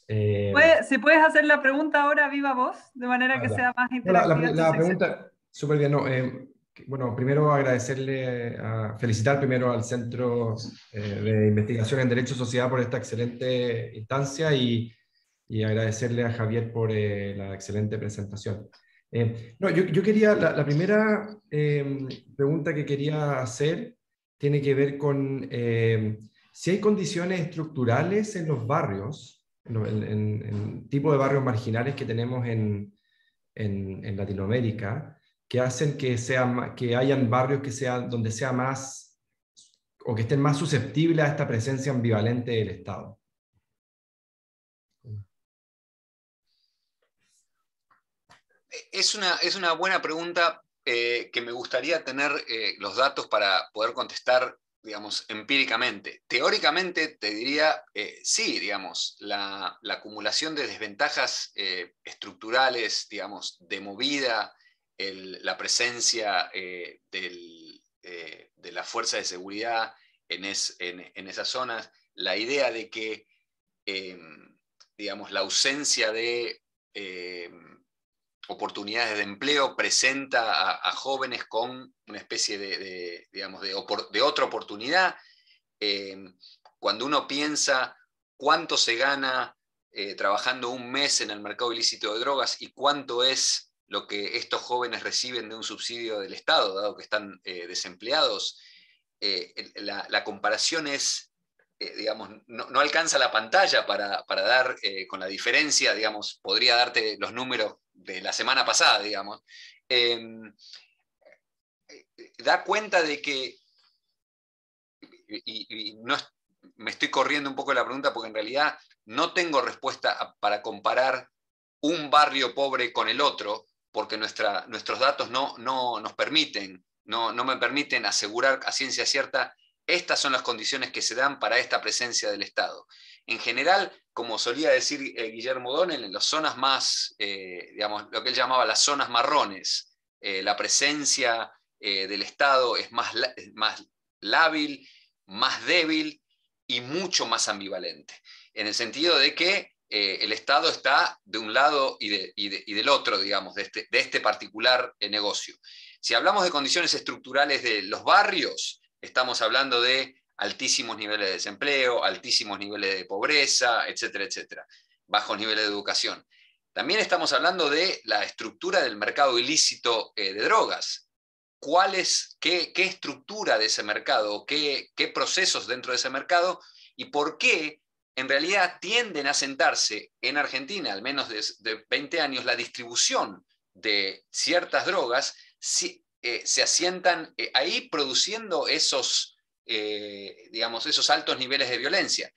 Si puedes hacer la pregunta ahora viva voz, de manera que sea más interactiva. La pregunta, súper bien. No, bueno, primero felicitar primero al Centro de Investigación en Derecho y Sociedad por esta excelente instancia y agradecerle a Javier por la excelente presentación. No, yo quería, la primera pregunta que quería hacer tiene que ver con si hay condiciones estructurales en los barrios, en tipo de barrios marginales que tenemos en Latinoamérica, que hacen que hayan barrios donde sea más, o que estén más susceptibles a esta presencia ambivalente del Estado. Es una buena pregunta que me gustaría tener los datos para poder contestar digamos, empíricamente. Teóricamente te diría, sí, digamos, la acumulación de desventajas estructurales, digamos, de movida, la presencia de la fuerza de seguridad en esas zonas, la idea de que, digamos, la ausencia de oportunidades de empleo presenta a jóvenes con una especie digamos, de otra oportunidad. Cuando uno piensa cuánto se gana trabajando un mes en el mercado ilícito de drogas y cuánto es lo que estos jóvenes reciben de un subsidio del Estado, dado que están desempleados, la comparación es, digamos, no alcanza la pantalla para dar con la diferencia, digamos, podría darte los números de la semana pasada, digamos. Da cuenta de que, y no, me estoy corriendo un poco de la pregunta porque en realidad no tengo respuesta para comparar un barrio pobre con el otro, porque nuestros datos no nos permiten, no me permiten asegurar a ciencia cierta estas son las condiciones que se dan para esta presencia del Estado. En general, como solía decir Guillermo O'Donnell, en las zonas más, digamos, lo que él llamaba las zonas marrones, la presencia del Estado es más lábil, más débil y mucho más ambivalente, en el sentido de que el Estado está de un lado y del otro, digamos, de este particular negocio. Si hablamos de condiciones estructurales de los barrios, estamos hablando de altísimos niveles de desempleo, altísimos niveles de pobreza, etcétera, etcétera, bajos niveles de educación. También estamos hablando de la estructura del mercado ilícito de drogas. ¿Qué estructura de ese mercado, qué procesos dentro de ese mercado y por qué en realidad tienden a sentarse en Argentina, al menos de 20 años, la distribución de ciertas drogas se asientan ahí produciendo digamos, esos altos niveles de violencia.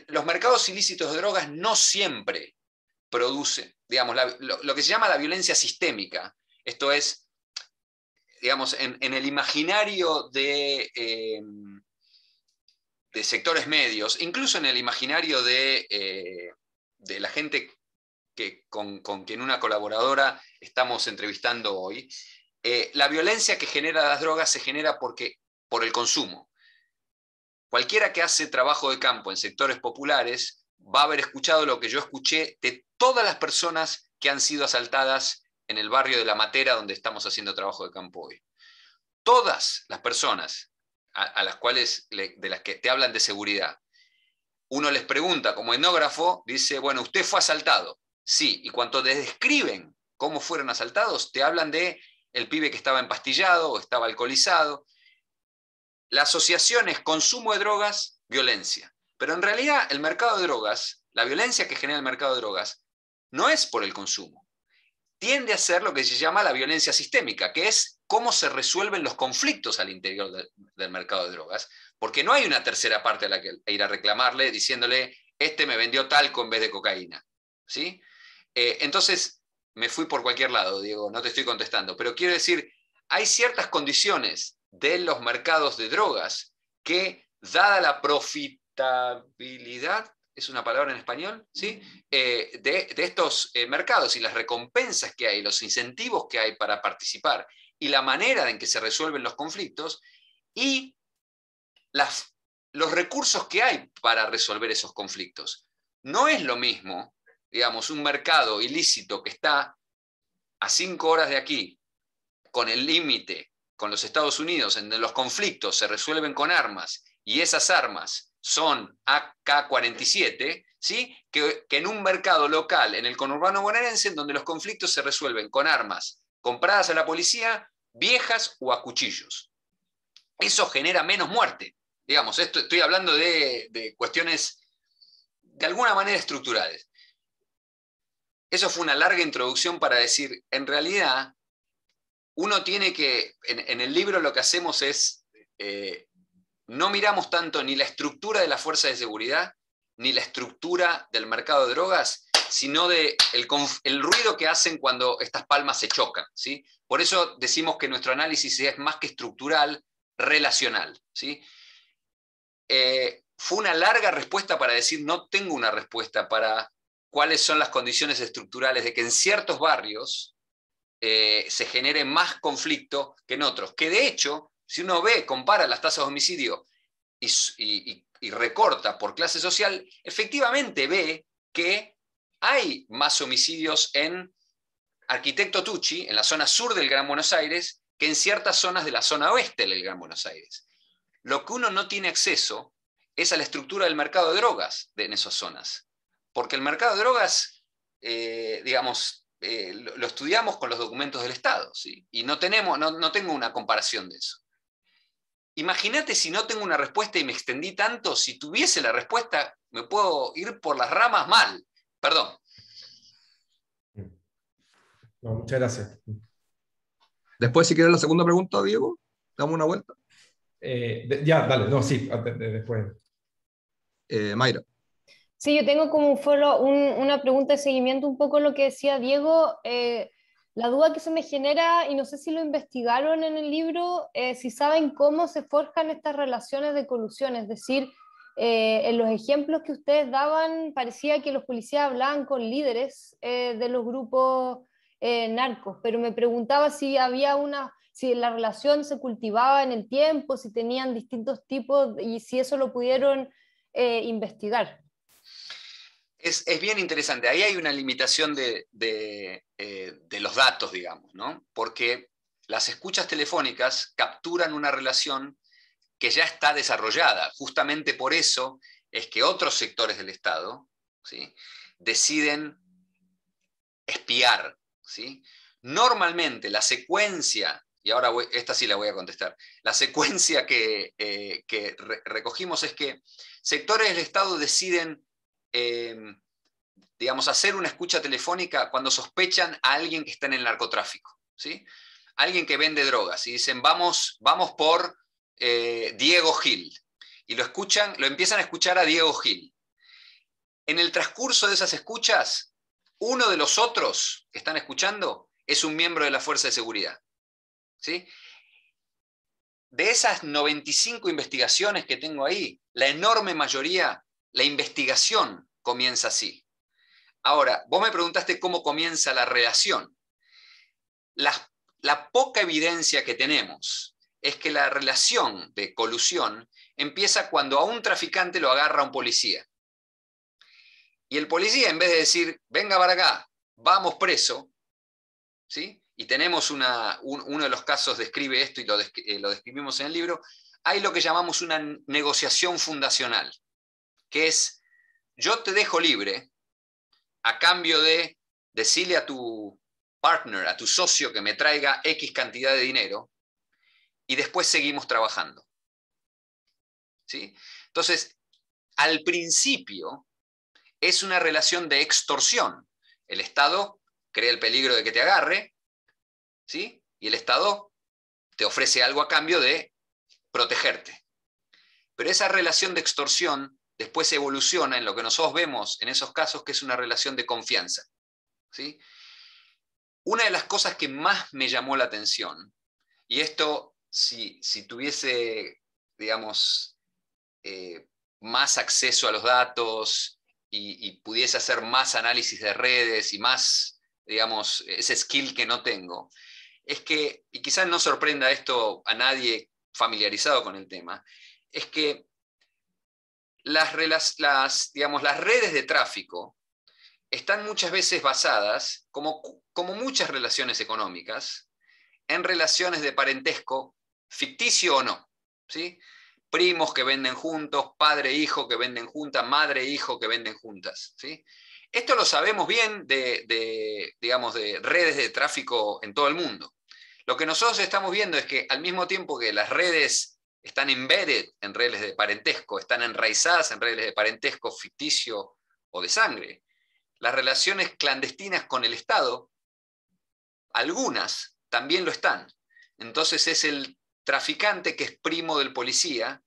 Los mercados ilícitos de drogas no siempre producen, digamos, lo que se llama la violencia sistémica. Esto es, digamos, en el imaginario de sectores medios, incluso en el imaginario de la gente con quien una colaboradora estamos entrevistando hoy, la violencia que genera las drogas se genera por el consumo. Cualquiera que hace trabajo de campo en sectores populares va a haber escuchado lo que yo escuché de todas las personas que han sido asaltadas en el barrio de La Matera, donde estamos haciendo trabajo de campo hoy. Todas las personas a las cuales, de las que te hablan de seguridad, uno les pregunta como etnógrafo, dice, bueno, usted fue asaltado. Sí, y cuando te describen cómo fueron asaltados, te hablan de el pibe que estaba empastillado o estaba alcoholizado. La asociación es consumo de drogas, violencia. Pero en realidad el mercado de drogas, la violencia que genera el mercado de drogas, no es por el consumo. Tiende a ser lo que se llama la violencia sistémica, que es cómo se resuelven los conflictos al interior del mercado de drogas, porque no hay una tercera parte a la que ir a reclamarle diciéndole, este me vendió talco en vez de cocaína. ¿Sí? Entonces, me fui por cualquier lado, Diego, no te estoy contestando, pero quiero decir, hay ciertas condiciones de los mercados de drogas que, dada la profitabilidad, ¿es una palabra en español? ¿Sí? De estos mercados y las recompensas que hay, los incentivos que hay para participar y la manera en que se resuelven los conflictos y los recursos que hay para resolver esos conflictos. No es lo mismo, digamos, un mercado ilícito que está a 5 horas de aquí, con el límite con los Estados Unidos, en donde los conflictos se resuelven con armas y esas armas son AK-47, ¿sí? que en un mercado local, en el conurbano bonaerense, en donde los conflictos se resuelven con armas compradas a la policía, viejas o a cuchillos. Eso genera menos muerte. Digamos, estoy hablando de cuestiones de alguna manera estructurales. Eso fue una larga introducción para decir, en realidad, uno tiene que, en el libro lo que hacemos es, no miramos tanto ni la estructura de la fuerza de seguridad, ni la estructura del mercado de drogas, sino el ruido que hacen cuando estas palmas se chocan, ¿sí? Por eso decimos que nuestro análisis es más que estructural, relacional, ¿sí? Fue una larga respuesta para decir, no tengo una respuesta para cuáles son las condiciones estructurales de que en ciertos barrios se genere más conflicto que en otros. Que de hecho, si uno compara las tasas de homicidio y recorta por clase social, efectivamente ve que hay más homicidios en Arquitecto Tucci, en la zona sur del Gran Buenos Aires, que en ciertas zonas de la zona oeste del Gran Buenos Aires. Lo que uno no tiene acceso es a la estructura del mercado de drogas en esas zonas. Porque el mercado de drogas, lo estudiamos con los documentos del Estado, ¿sí? Y no tengo una comparación de eso. Imagínate si no tengo una respuesta y me extendí tanto, si tuviese la respuesta, me puedo ir por las ramas mal. Perdón. No, muchas gracias. Después, si quieres la segunda pregunta, Diego, damos una vuelta. Ya, dale, no, sí, después. Mayra. Sí, yo tengo como una pregunta de seguimiento un poco lo que decía Diego. La duda que se me genera, y no sé si lo investigaron en el libro, si saben cómo se forjan estas relaciones de colusión, es decir, en los ejemplos que ustedes daban, parecía que los policías hablaban con líderes de los grupos narcos, pero me preguntaba si si la relación se cultivaba en el tiempo, si tenían distintos tipos y si eso lo pudieron investigar. Es bien interesante. Ahí hay una limitación de los datos, digamos, ¿no? Porque las escuchas telefónicas capturan una relación que ya está desarrollada. Justamente por eso es que otros sectores del Estado, ¿sí?, deciden espiar, ¿sí? Normalmente la secuencia, y ahora esta sí la voy a contestar, la secuencia que recogimos es que sectores del Estado deciden hacer una escucha telefónica cuando sospechan a alguien que está en el narcotráfico, ¿sí? Alguien que vende drogas, y dicen, vamos por Diego Gil, y lo empiezan a escuchar a Diego Gil. En el transcurso de esas escuchas, uno de los otros que están escuchando es un miembro de la Fuerza de Seguridad, ¿sí? De esas 95 investigaciones que tengo ahí, la enorme mayoría, la investigación comienza así. Ahora, vos me preguntaste cómo comienza la relación. La poca evidencia que tenemos es que la relación de colusión empieza cuando a un traficante lo agarra un policía. Y el policía, en vez de decir, venga para acá, vamos preso, ¿sí? Y tenemos uno de los casos describe esto y lo describimos en el libro, hay lo que llamamos una negociación fundacional, que es, yo te dejo libre a cambio de decirle a tu partner, a tu socio, que me traiga X cantidad de dinero, y después seguimos trabajando, ¿sí? Entonces, al principio es una relación de extorsión. El Estado crea el peligro de que te agarre, ¿sí? Y el Estado te ofrece algo a cambio de protegerte. Pero esa relación de extorsión después evoluciona en lo que nosotros vemos en esos casos, que es una relación de confianza, ¿sí? Una de las cosas que más me llamó la atención, y esto si tuviese, digamos, más acceso a los datos y pudiese hacer más análisis de redes y más, digamos, ese skill que no tengo, es que, y quizás no sorprenda esto a nadie familiarizado con el tema, es que las redes de tráfico están muchas veces basadas, como muchas relaciones económicas, en relaciones de parentesco, ficticio o no, ¿sí? Primos que venden juntos, padre e hijo que venden juntas, madre e hijo que venden juntas, ¿sí? Esto lo sabemos bien de redes de tráfico en todo el mundo. Lo que nosotros estamos viendo es que al mismo tiempo que las redes están embedded en redes de parentesco, están enraizadas en redes de parentesco ficticio o de sangre, las relaciones clandestinas con el Estado, algunas también lo están. Entonces es el traficante que es primo del policía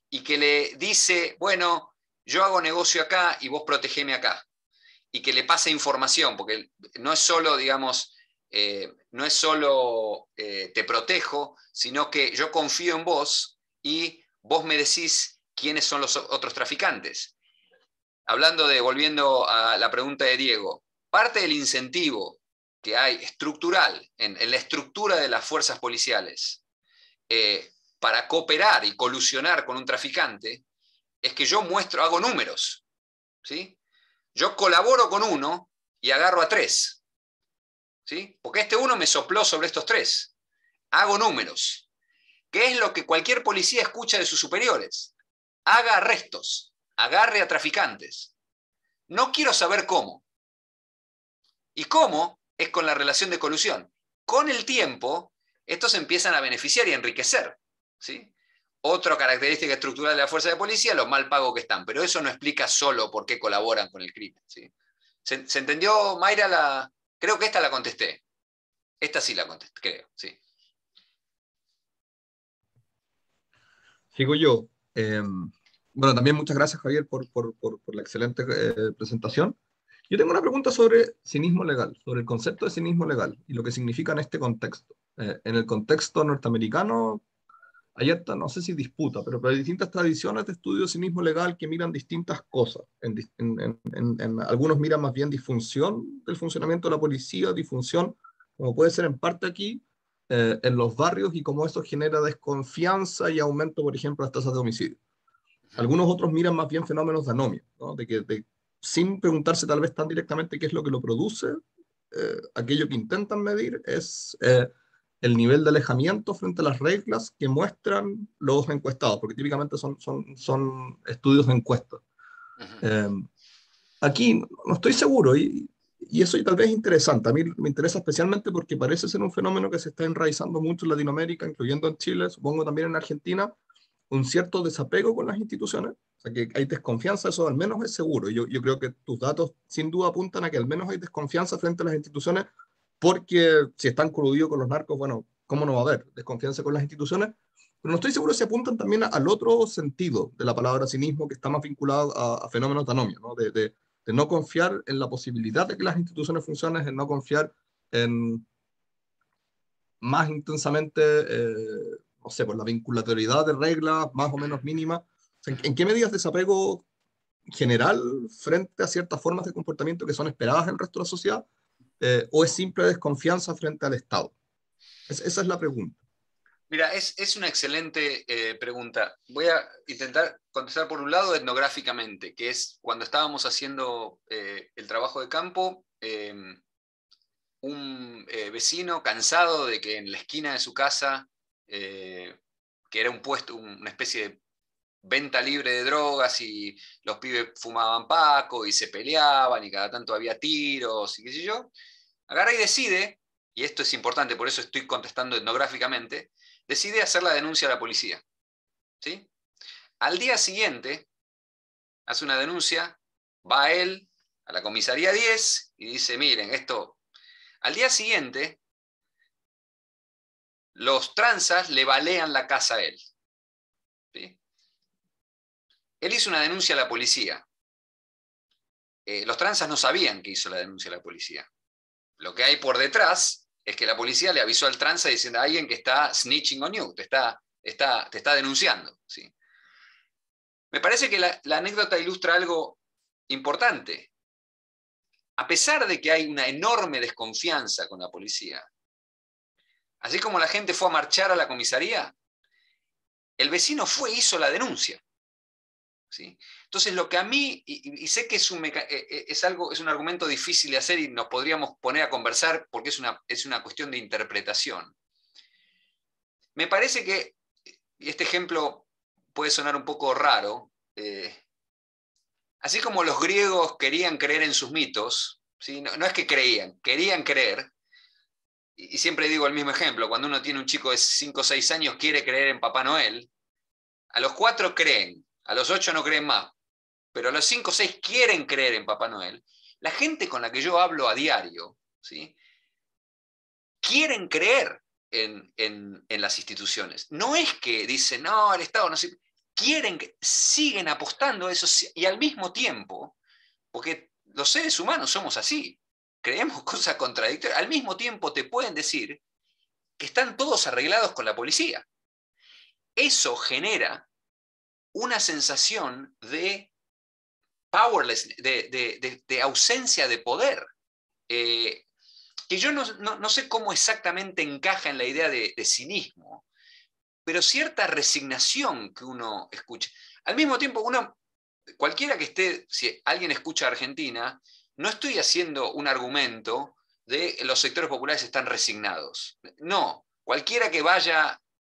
y que le dice, bueno, yo hago negocio acá y vos protegeme acá. Y que le pase información, porque no es solo, digamos, no es solo te protejo, sino que yo confío en vos y vos me decís quiénes son los otros traficantes. Volviendo a la pregunta de Diego, parte del incentivo que hay estructural en la estructura de las fuerzas policiales para cooperar y colusionar con un traficante es que yo hago números, ¿sí? Yo colaboro con uno y agarro a 3, ¿sí? Porque este uno me sopló sobre estos 3. Hago números, que es lo que cualquier policía escucha de sus superiores. Haga arrestos, agarre a traficantes. No quiero saber cómo. ¿Y cómo? Es con la relación de colusión. Con el tiempo, estos empiezan a beneficiar y a enriquecer, ¿sí? Otra característica estructural de la fuerza de policía, los mal pagos que están, pero eso no explica solo por qué colaboran con el crimen, ¿sí? ¿Se entendió, Mayra? Creo que esta la contesté. Esta sí la contesté, creo, sí. Sigo yo. Bueno, también muchas gracias, Javier, por la excelente presentación. Yo tengo una pregunta sobre cinismo legal, sobre el concepto de cinismo legal y lo que significa en este contexto. En el contexto norteamericano, hay esta, no sé si disputa, pero hay distintas tradiciones de estudio de cinismo legal que miran distintas cosas. Algunos miran más bien disfunción del funcionamiento de la policía, disfunción, como puede ser en parte aquí, en los barrios y cómo eso genera desconfianza y aumento, por ejemplo, de las tasas de homicidio. Algunos otros miran más bien fenómenos de anomia, ¿no? Sin preguntarse tal vez tan directamente qué es lo que lo produce, aquello que intentan medir es el nivel de alejamiento frente a las reglas que muestran los encuestados, porque típicamente son estudios de encuestas. Aquí no estoy seguro, y eso tal vez es interesante. A mí me interesa especialmente porque parece ser un fenómeno que se está enraizando mucho en Latinoamérica, incluyendo en Chile, supongo también en Argentina, un cierto desapego con las instituciones, o sea, que hay desconfianza, eso al menos es seguro. Yo creo que tus datos sin duda apuntan a que al menos hay desconfianza frente a las instituciones, porque si están coludidos con los narcos, bueno, ¿cómo no va a haber desconfianza con las instituciones? Pero no estoy seguro si apuntan también al otro sentido de la palabra cinismo, que está más vinculado a fenómenos de anomia, ¿no? De no confiar en la posibilidad de que las instituciones funcionen, en no confiar en más intensamente, no sé, por la vinculatoriedad de reglas más o menos mínimas. O sea, ¿en qué medidas desapego general frente a ciertas formas de comportamiento que son esperadas en el resto de la sociedad? ¿O es simple desconfianza frente al Estado? Esa es la pregunta. Mira, es una excelente pregunta. Voy a intentar contestar por un lado etnográficamente, que es cuando estábamos haciendo el trabajo de campo, un vecino cansado de que en la esquina de su casa, que era un puesto, una especie de venta libre de drogas y los pibes fumaban paco y se peleaban y cada tanto había tiros y qué sé yo, agarra y decide, y esto es importante, por eso estoy contestando etnográficamente, decide hacer la denuncia a la policía, ¿sí? Al día siguiente hace una denuncia, va él a la comisaría 10 y dice, miren, esto... Al día siguiente, los tranzas le balean la casa a él, ¿sí? Él hizo una denuncia a la policía. Los tranzas no sabían que hizo la denuncia a la policía. Lo que hay por detrás es que la policía le avisó al tranza diciendo a alguien que está snitching on you, te está denunciando, ¿sí? Me parece que la anécdota ilustra algo importante. A pesar de que hay una enorme desconfianza con la policía, así como la gente fue a marchar a la comisaría, el vecino hizo la denuncia, ¿sí? Entonces, lo que a mí, y sé que es un argumento difícil de hacer y nos podríamos poner a conversar porque es una cuestión de interpretación. Me parece que, y este ejemplo puede sonar un poco raro, así como los griegos querían creer en sus mitos, ¿sí? No es que querían creer, y siempre digo el mismo ejemplo, cuando uno tiene un chico de 5 o 6 años quiere creer en Papá Noel, a los 4 creen, a los 8 no creen más, pero a los 5 o 6 quieren creer en Papá Noel. La gente con la que yo hablo a diario, ¿sí?, quieren creer en las instituciones. No es que dicen, no, el Estado no sirve. Siguen apostando a eso y al mismo tiempo, porque los seres humanos somos así, creemos cosas contradictorias. Al mismo tiempo te pueden decir que están todos arreglados con la policía. Eso genera una sensación de powerless, de ausencia de poder, que yo no sé cómo exactamente encaja en la idea de cinismo, pero cierta resignación que uno escucha. Al mismo tiempo, cualquiera que esté, si alguien escucha Argentina, no estoy haciendo un argumento de los sectores populares están resignados. No, cualquiera que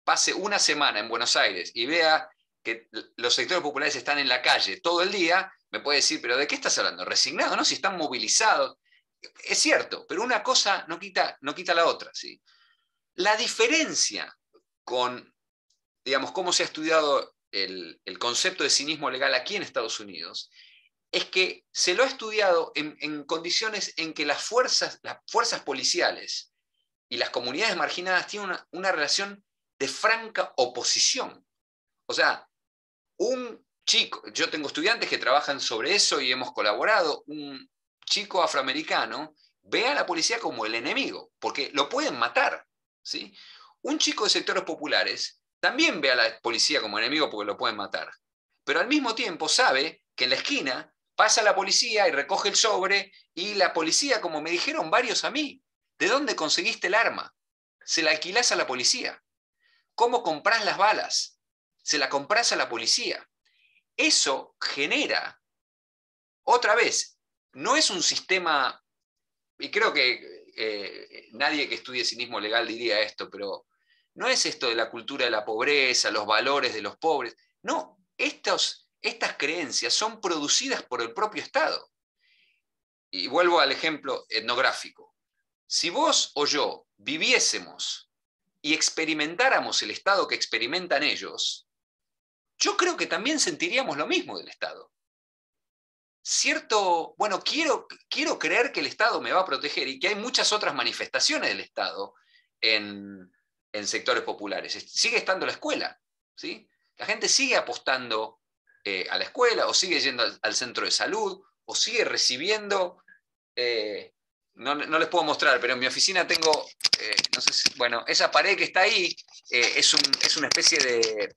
pase una semana en Buenos Aires y vea que los sectores populares están en la calle todo el día, me puede decir, pero ¿de qué estás hablando? ¿Resignados? ¿No? Si están movilizados. Es cierto, pero una cosa no quita la otra, ¿sí? La diferencia con, digamos, cómo se ha estudiado el concepto de cinismo legal aquí en Estados Unidos, es que se lo ha estudiado en condiciones en que las fuerzas policiales y las comunidades marginadas tienen una relación de franca oposición. O sea, un chico, yo tengo estudiantes que trabajan sobre eso y hemos colaborado, un chico afroamericano ve a la policía como el enemigo, porque lo pueden matar, ¿sí? Un chico de sectores populares también ve a la policía como enemigo porque lo pueden matar, pero al mismo tiempo sabe que en la esquina pasa la policía y recoge el sobre, y la policía, como me dijeron varios a mí, ¿de dónde conseguiste el arma? Se la alquilás a la policía. ¿Cómo comprás las balas? Se la comprás a la policía. Eso genera, otra vez, no es un sistema, y creo que nadie que estudie cinismo legal diría esto, pero no es esto de la cultura de la pobreza, los valores de los pobres. No, estas creencias son producidas por el propio Estado. Y vuelvo al ejemplo etnográfico. Si vos o yo viviésemos y experimentáramos el Estado que experimentan ellos, yo creo que también sentiríamos lo mismo del Estado. Bueno, quiero creer que el Estado me va a proteger y que hay muchas otras manifestaciones del Estado en sectores populares. Sigue estando la escuela, ¿sí? La gente sigue apostando a la escuela, o sigue yendo al centro de salud, o sigue recibiendo... no les puedo mostrar, pero en mi oficina tengo, no sé si, bueno, esa pared que está ahí es una especie de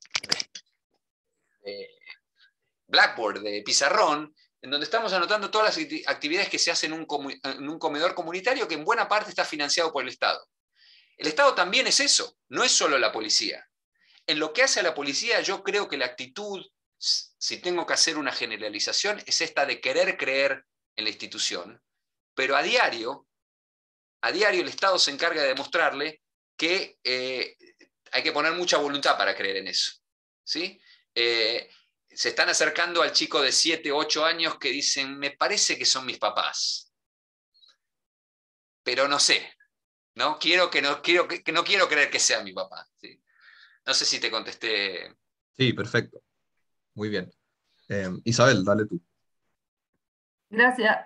blackboard, de pizarrón, en donde estamos anotando todas las actividades que se hacen en un comedor comunitario que en buena parte está financiado por el Estado. El Estado también es eso, no es solo la policía. En lo que hace a la policía, yo creo que la actitud, si tengo que hacer una generalización, es esta de querer creer en la institución, pero a diario el Estado se encarga de demostrarle que hay que poner mucha voluntad para creer en eso, ¿sí? Se están acercando al chico de 7, 8 años que dicen, me parece que son mis papás, pero no sé, no quiero creer que sea mi papá, ¿sí? No sé si te contesté. Sí, perfecto. Muy bien. Isabel, dale tú. Gracias.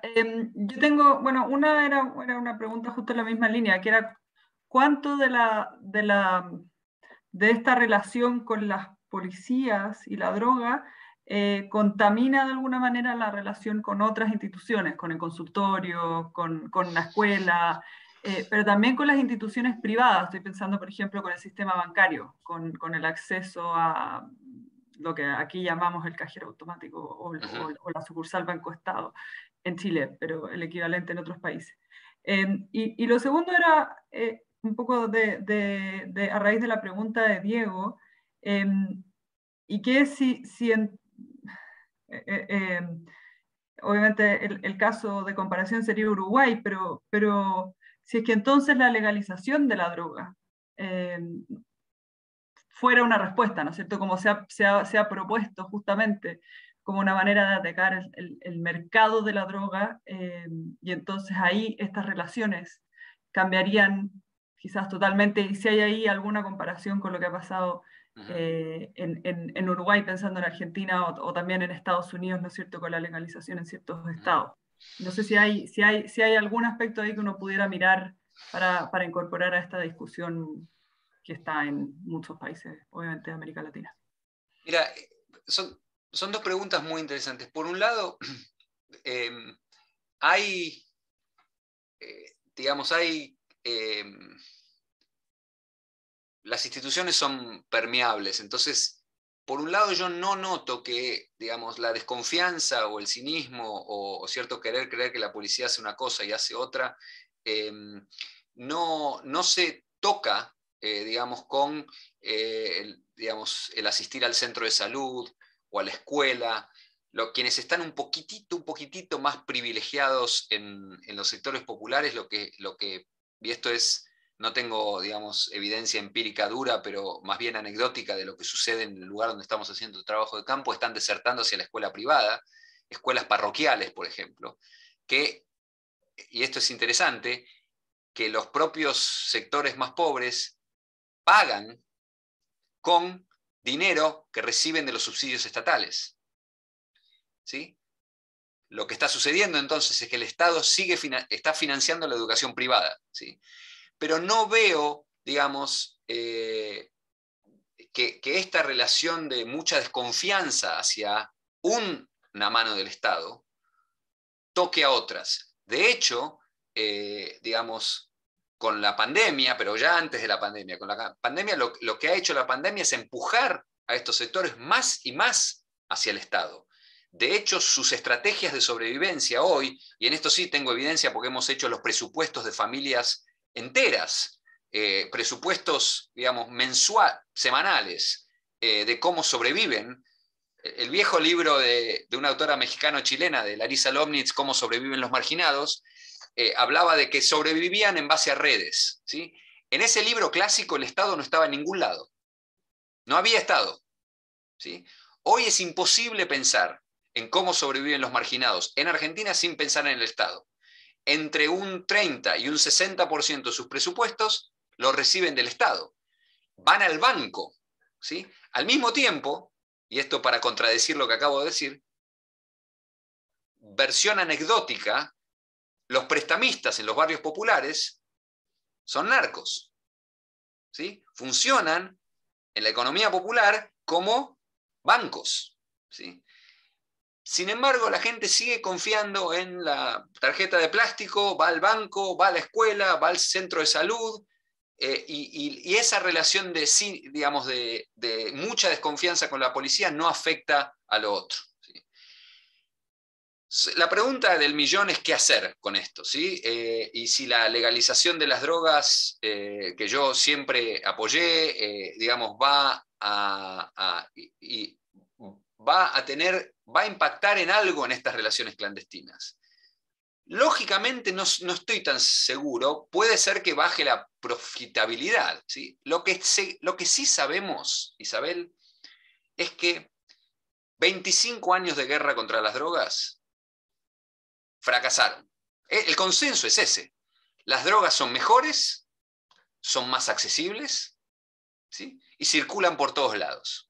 Yo tengo, bueno, una era una pregunta justo en la misma línea, que era cuánto de esta relación con las policías y la droga contamina de alguna manera la relación con otras instituciones, con el consultorio, con la escuela, pero también con las instituciones privadas. Estoy pensando, por ejemplo, con el sistema bancario, con el acceso a lo que aquí llamamos el cajero automático o la sucursal Banco Estado en Chile, pero el equivalente en otros países. Y lo segundo era un poco a raíz de la pregunta de Diego, y que obviamente el caso de comparación sería Uruguay, pero si es que entonces la legalización de la droga fuera una respuesta, ¿no es cierto? Como se ha propuesto justamente como una manera de atacar el mercado de la droga, y entonces ahí estas relaciones cambiarían quizás totalmente, y si hay ahí alguna comparación con lo que ha pasado en Uruguay, pensando en Argentina, o también en Estados Unidos, ¿no es cierto?, con la legalización en ciertos estados. No sé si hay algún aspecto ahí que uno pudiera mirar para incorporar a esta discusión que está en muchos países, obviamente, de América Latina. Mira, son dos preguntas muy interesantes. Por un lado, hay digamos, las instituciones son permeables, entonces, por un lado yo no noto que, digamos, la desconfianza o el cinismo o cierto querer creer que la policía hace una cosa y hace otra, no se toca, digamos, con digamos, el asistir al centro de salud o a la escuela. Quienes están un poquitito más privilegiados en los sectores populares, y esto es, no tengo, digamos, evidencia empírica dura, pero más bien anecdótica de lo que sucede en el lugar donde estamos haciendo el trabajo de campo, están desertando hacia la escuela privada, escuelas parroquiales, por ejemplo, y esto es interesante, que los propios sectores más pobres pagan con dinero que reciben de los subsidios estatales. ¿Sí? Lo que está sucediendo entonces es que el Estado está financiando la educación privada, ¿sí? Pero no veo, digamos, que esta relación de mucha desconfianza hacia una mano del Estado toque a otras. De hecho, digamos, con la pandemia, pero ya antes de la pandemia, con la pandemia lo que ha hecho la pandemia es empujar a estos sectores más y más hacia el Estado. De hecho, sus estrategias de sobrevivencia hoy, y en esto sí tengo evidencia porque hemos hecho los presupuestos de familias enteras, presupuestos, digamos, semanales, de cómo sobreviven. El viejo libro de una autora mexicano-chilena, de Larisa Lomnitz, Cómo sobreviven los marginados, hablaba de que sobrevivían en base a redes, ¿sí? En ese libro clásico el Estado no estaba en ningún lado. No había Estado, ¿sí? Hoy es imposible pensar en cómo sobreviven los marginados en Argentina sin pensar en el Estado. Entre un 30 y un 60% de sus presupuestos lo reciben del Estado. Van al banco, ¿sí? Al mismo tiempo, y esto para contradecir lo que acabo de decir, versión anecdótica, los prestamistas en los barrios populares son narcos, ¿sí? Funcionan en la economía popular como bancos, ¿sí? Sin embargo, la gente sigue confiando en la tarjeta de plástico, va al banco, va a la escuela, va al centro de salud, y esa relación digamos, de mucha desconfianza con la policía no afecta a lo otro, ¿sí? La pregunta del millón es qué hacer con esto, ¿sí? Y si la legalización de las drogas, que yo siempre apoyé, digamos, va a impactar en algo en estas relaciones clandestinas. Lógicamente no estoy tan seguro, puede ser que baje la profitabilidad, ¿sí? Lo que sí sabemos, Isabel, es que 25 años de guerra contra las drogas fracasaron. El consenso es ese. Las drogas son mejores, son más accesibles, ¿sí? Y circulan por todos lados.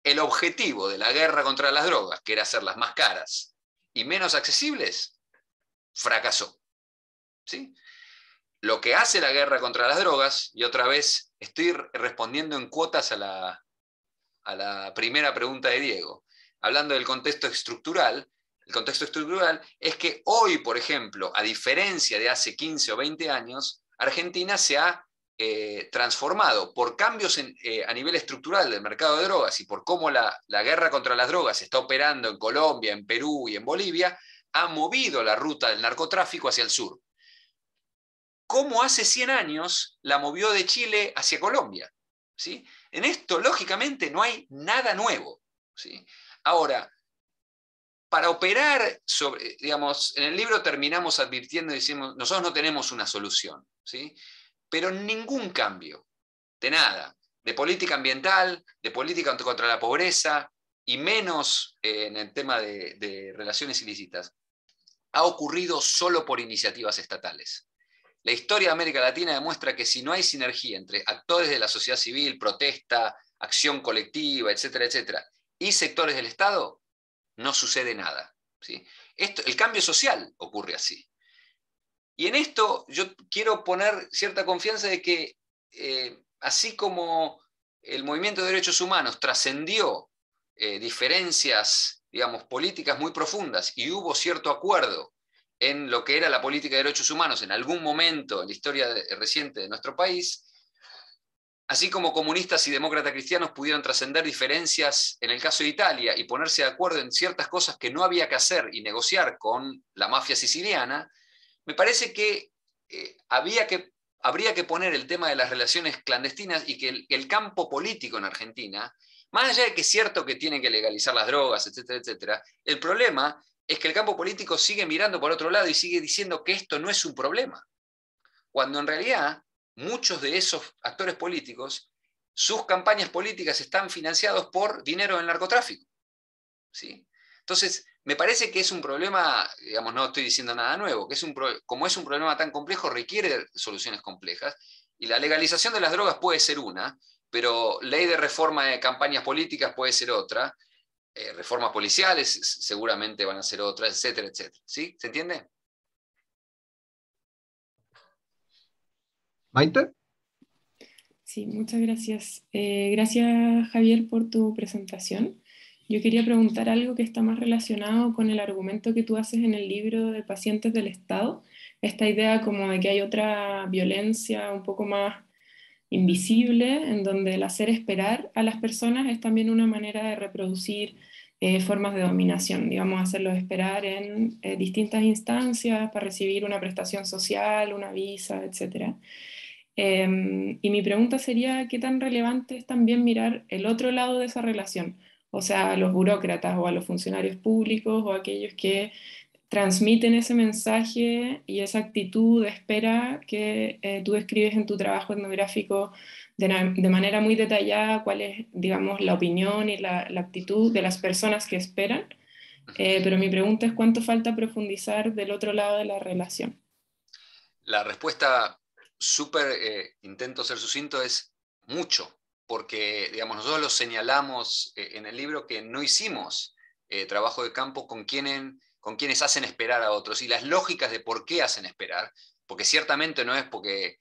El objetivo de la guerra contra las drogas, que era hacerlas más caras y menos accesibles, fracasó, ¿sí? Lo que hace la guerra contra las drogas, y otra vez estoy respondiendo en cuotas a la primera pregunta de Diego, hablando del contexto estructural, el contexto estructural es que hoy, por ejemplo, a diferencia de hace 15 o 20 años, Argentina se ha transformado por cambios a nivel estructural del mercado de drogas y por cómo la guerra contra las drogas está operando en Colombia, en Perú y en Bolivia, ha movido la ruta del narcotráfico hacia el sur. Como hace 100 años la movió de Chile hacia Colombia, ¿sí? En esto, lógicamente, no hay nada nuevo, ¿sí? Ahora, para operar digamos, en el libro terminamos advirtiendo y decimos, nosotros no tenemos una solución, ¿sí? Pero ningún cambio, de nada, de política ambiental, de política contra la pobreza, y menos en el tema de relaciones ilícitas, ha ocurrido solo por iniciativas estatales. La historia de América Latina demuestra que si no hay sinergia entre actores de la sociedad civil, protesta, acción colectiva, etcétera, etcétera, y sectores del Estado, no sucede nada, ¿sí? El cambio social ocurre así. Y en esto yo quiero poner cierta confianza de que, así como el movimiento de derechos humanos trascendió diferencias, digamos, políticas muy profundas y hubo cierto acuerdo en lo que era la política de derechos humanos en algún momento en la historia reciente de nuestro país, así como comunistas y demócratas cristianos pudieron trascender diferencias en el caso de Italia y ponerse de acuerdo en ciertas cosas que no había que hacer y negociar con la mafia siciliana, me parece que habría que poner el tema de las relaciones clandestinas y que el campo político en Argentina, más allá de que es cierto que tienen que legalizar las drogas, etcétera, etcétera, el problema es que el campo político sigue mirando por otro lado y sigue diciendo que esto no es un problema, cuando en realidad muchos de esos actores políticos, sus campañas políticas están financiados por dinero del narcotráfico, ¿sí? Entonces, me parece que es un problema, digamos, no estoy diciendo nada nuevo, que como es un problema tan complejo, requiere soluciones complejas, y la legalización de las drogas puede ser una, pero ley de reforma de campañas políticas puede ser otra, reformas policiales seguramente van a ser otras, etcétera, etcétera. ¿Sí? ¿Se entiende? ¿Maite? Sí, muchas gracias. Gracias, Javier, por tu presentación. Yo quería preguntar algo que está más relacionado con el argumento que tú haces en el libro de Pacientes del Estado, esta idea como de que hay otra violencia un poco más invisible, en donde el hacer esperar a las personas es también una manera de reproducir formas de dominación, digamos, hacerlos esperar en distintas instancias para recibir una prestación social, una visa, etc. Y mi pregunta sería, ¿qué tan relevante es también mirar el otro lado de esa relación? O sea, a los burócratas o a los funcionarios públicos o a aquellos que transmiten ese mensaje y esa actitud de espera que tú describes en tu trabajo etnográfico de manera muy detallada, cuál es, digamos, la opinión y la actitud de las personas que esperan. Pero mi pregunta es, ¿cuánto falta profundizar del otro lado de la relación? La respuesta, intento ser sucinto, es mucho, porque digamos, nosotros lo señalamos en el libro que no hicimos trabajo de campo con quienes hacen esperar a otros y las lógicas de por qué hacen esperar, porque ciertamente no es porque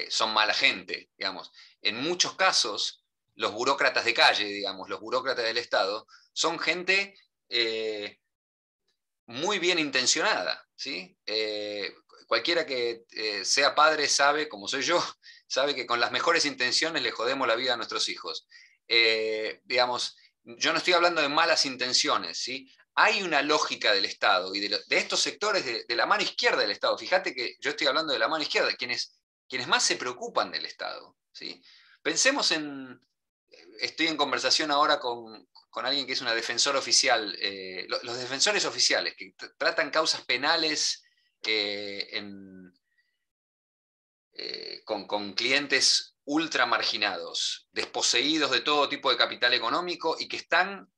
son mala gente, digamos. En muchos casos, los burócratas de calle, digamos, los burócratas del Estado, son gente muy bien intencionada, ¿sí? Cualquiera que sea padre sabe, como soy yo, sabe que con las mejores intenciones le jodemos la vida a nuestros hijos. Digamos, yo no estoy hablando de malas intenciones, ¿sí? Hay una lógica del Estado y de estos sectores de la mano izquierda del Estado. Fíjate que yo estoy hablando de la mano izquierda, quienes más se preocupan del Estado, ¿sí? Pensemos estoy en conversación ahora con alguien que es una defensora oficial, los defensores oficiales que tratan causas penales con clientes ultra marginados, desposeídos de todo tipo de capital económico y que están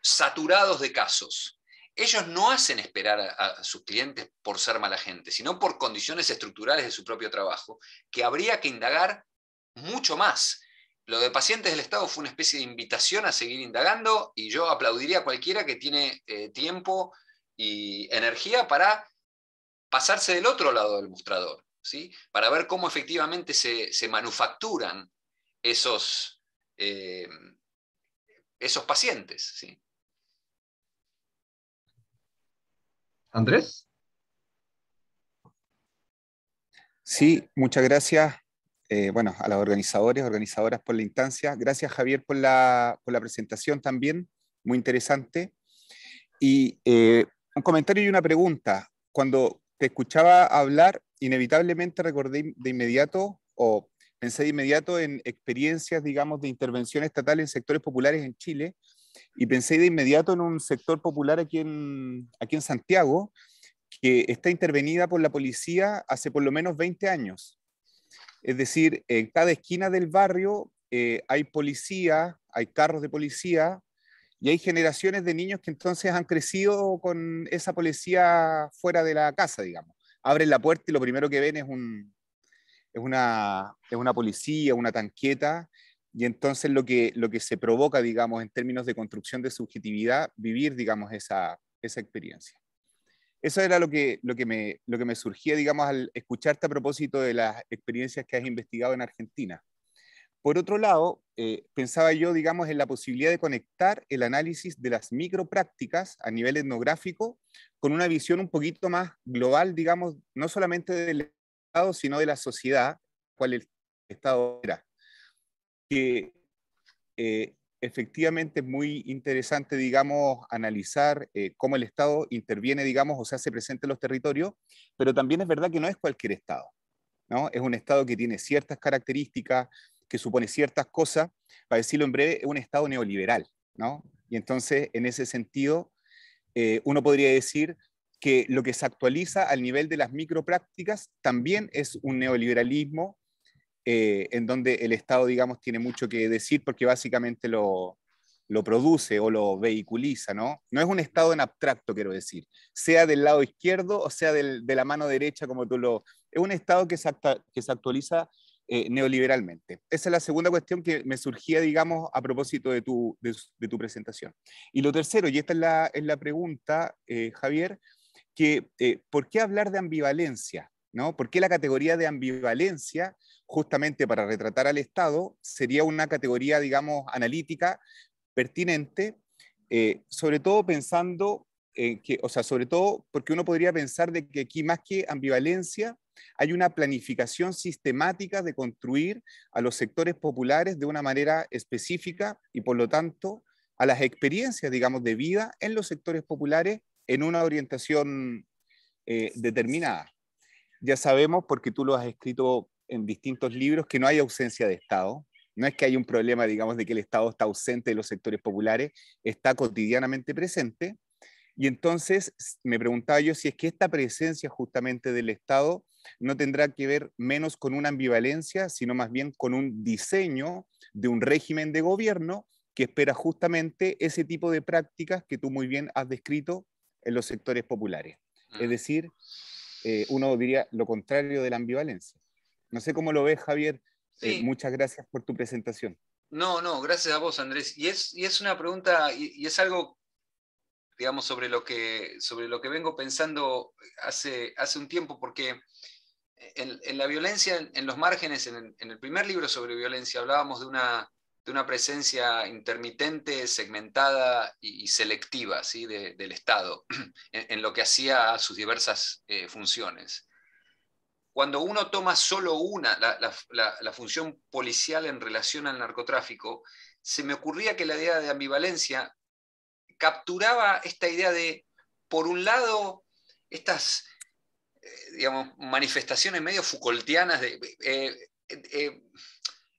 saturados de casos. Ellos no hacen esperar a sus clientes por ser mala gente, sino por condiciones estructurales de su propio trabajo, que habría que indagar mucho más. Lo de Pacientes del Estado fue una especie de invitación a seguir indagando y yo aplaudiría a cualquiera que tiene tiempo y energía para pasarse del otro lado del mostrador, ¿sí? Para ver cómo efectivamente se manufacturan esos pacientes, ¿sí? ¿Andrés? Sí, muchas gracias. Bueno, a los organizadores, organizadoras por la instancia. Gracias, Javier, por la presentación también, muy interesante. Y un comentario y una pregunta. Cuando te escuchaba hablar, inevitablemente recordé de inmediato, o pensé de inmediato en experiencias, digamos, de intervención estatal en sectores populares en Chile, y pensé de inmediato en un sector popular aquí en Santiago, que está intervenida por la policía hace por lo menos 20 años. Es decir, en cada esquina del barrio hay policía, hay carros de policía, y hay generaciones de niños que entonces han crecido con esa policía fuera de la casa, digamos. Abren la puerta y lo primero que ven es una policía, una tanqueta, y entonces lo que se provoca, digamos, en términos de construcción de subjetividad, vivir, digamos, esa experiencia. Eso era lo que me surgía, digamos, al escucharte a propósito de las experiencias que has investigado en Argentina. Por otro lado, pensaba yo, digamos, en la posibilidad de conectar el análisis de las microprácticas a nivel etnográfico con una visión un poquito más global, digamos, no solamente del Estado, sino de la sociedad, cual el Estado era. Que efectivamente es muy interesante, digamos, analizar cómo el Estado interviene, digamos, o se hace presente en los territorios, pero también es verdad que no es cualquier Estado, ¿no? Es un Estado que tiene ciertas características, que supone ciertas cosas, para decirlo en breve, es un Estado neoliberal, ¿no? Y entonces, en ese sentido, uno podría decir que lo que se actualiza al nivel de las microprácticas también es un neoliberalismo en donde el Estado, digamos, tiene mucho que decir porque básicamente lo produce o lo vehiculiza, ¿no? No es un Estado en abstracto, quiero decir, sea del lado izquierdo o sea de la mano derecha, como tú lo... Es un Estado que se actualiza neoliberalmente. Esa es la segunda cuestión que me surgía, digamos, a propósito de tu presentación. Y lo tercero, y esta es la pregunta, Javier, que ¿por qué hablar de ambivalencia? ¿No? ¿Por qué la categoría de ambivalencia, justamente para retratar al Estado, sería una categoría, digamos, analítica, pertinente, sobre todo pensando o sea, sobre todo porque uno podría pensar de que aquí más que ambivalencia hay una planificación sistemática de construir a los sectores populares de una manera específica y por lo tanto a las experiencias, digamos, de vida en los sectores populares en una orientación determinada. Ya sabemos, porque tú lo has escrito en distintos libros, que no hay ausencia de Estado. No es que haya un problema, digamos, de que el Estado está ausente de los sectores populares, está cotidianamente presente. Y entonces me preguntaba yo si es que esta presencia justamente del Estado no tendrá que ver menos con una ambivalencia, sino más bien con un diseño de un régimen de gobierno que espera justamente ese tipo de prácticas que tú muy bien has descrito en los sectores populares. Es decir, uno diría lo contrario de la ambivalencia. No sé cómo lo ves, Javier. Sí. Muchas gracias por tu presentación. No, gracias a vos, Andrés. Y es una pregunta, y es algo, digamos, sobre lo que vengo pensando hace un tiempo, porque en la violencia, en los márgenes, en el primer libro sobre violencia, hablábamos de una presencia intermitente, segmentada y selectiva, ¿sí? del Estado, en lo que hacía sus diversas funciones. Cuando uno toma solo la función policial en relación al narcotráfico, se me ocurría que la idea de ambivalencia capturaba esta idea de, por un lado, estas digamos, manifestaciones medio Foucaultianas de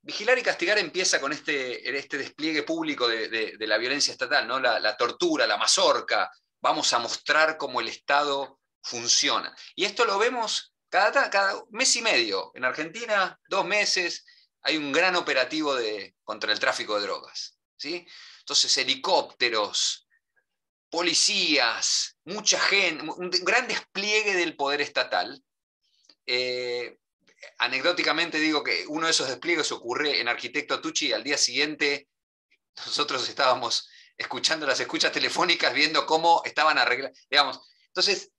vigilar y castigar empieza con este despliegue público de la violencia estatal, ¿no? La tortura, la mazorca, vamos a mostrar cómo el Estado funciona. Y esto lo vemos cada mes y medio. En Argentina, 2 meses, hay un gran operativo contra el tráfico de drogas, ¿sí? Entonces, helicópteros, policías, mucha gente, un gran despliegue del poder estatal. Anecdóticamente digo que uno de esos despliegues ocurre en Arquitecto Tucci y al día siguiente nosotros estábamos escuchando las escuchas telefónicas viendo cómo estaban arregladas. Digamos. Entonces,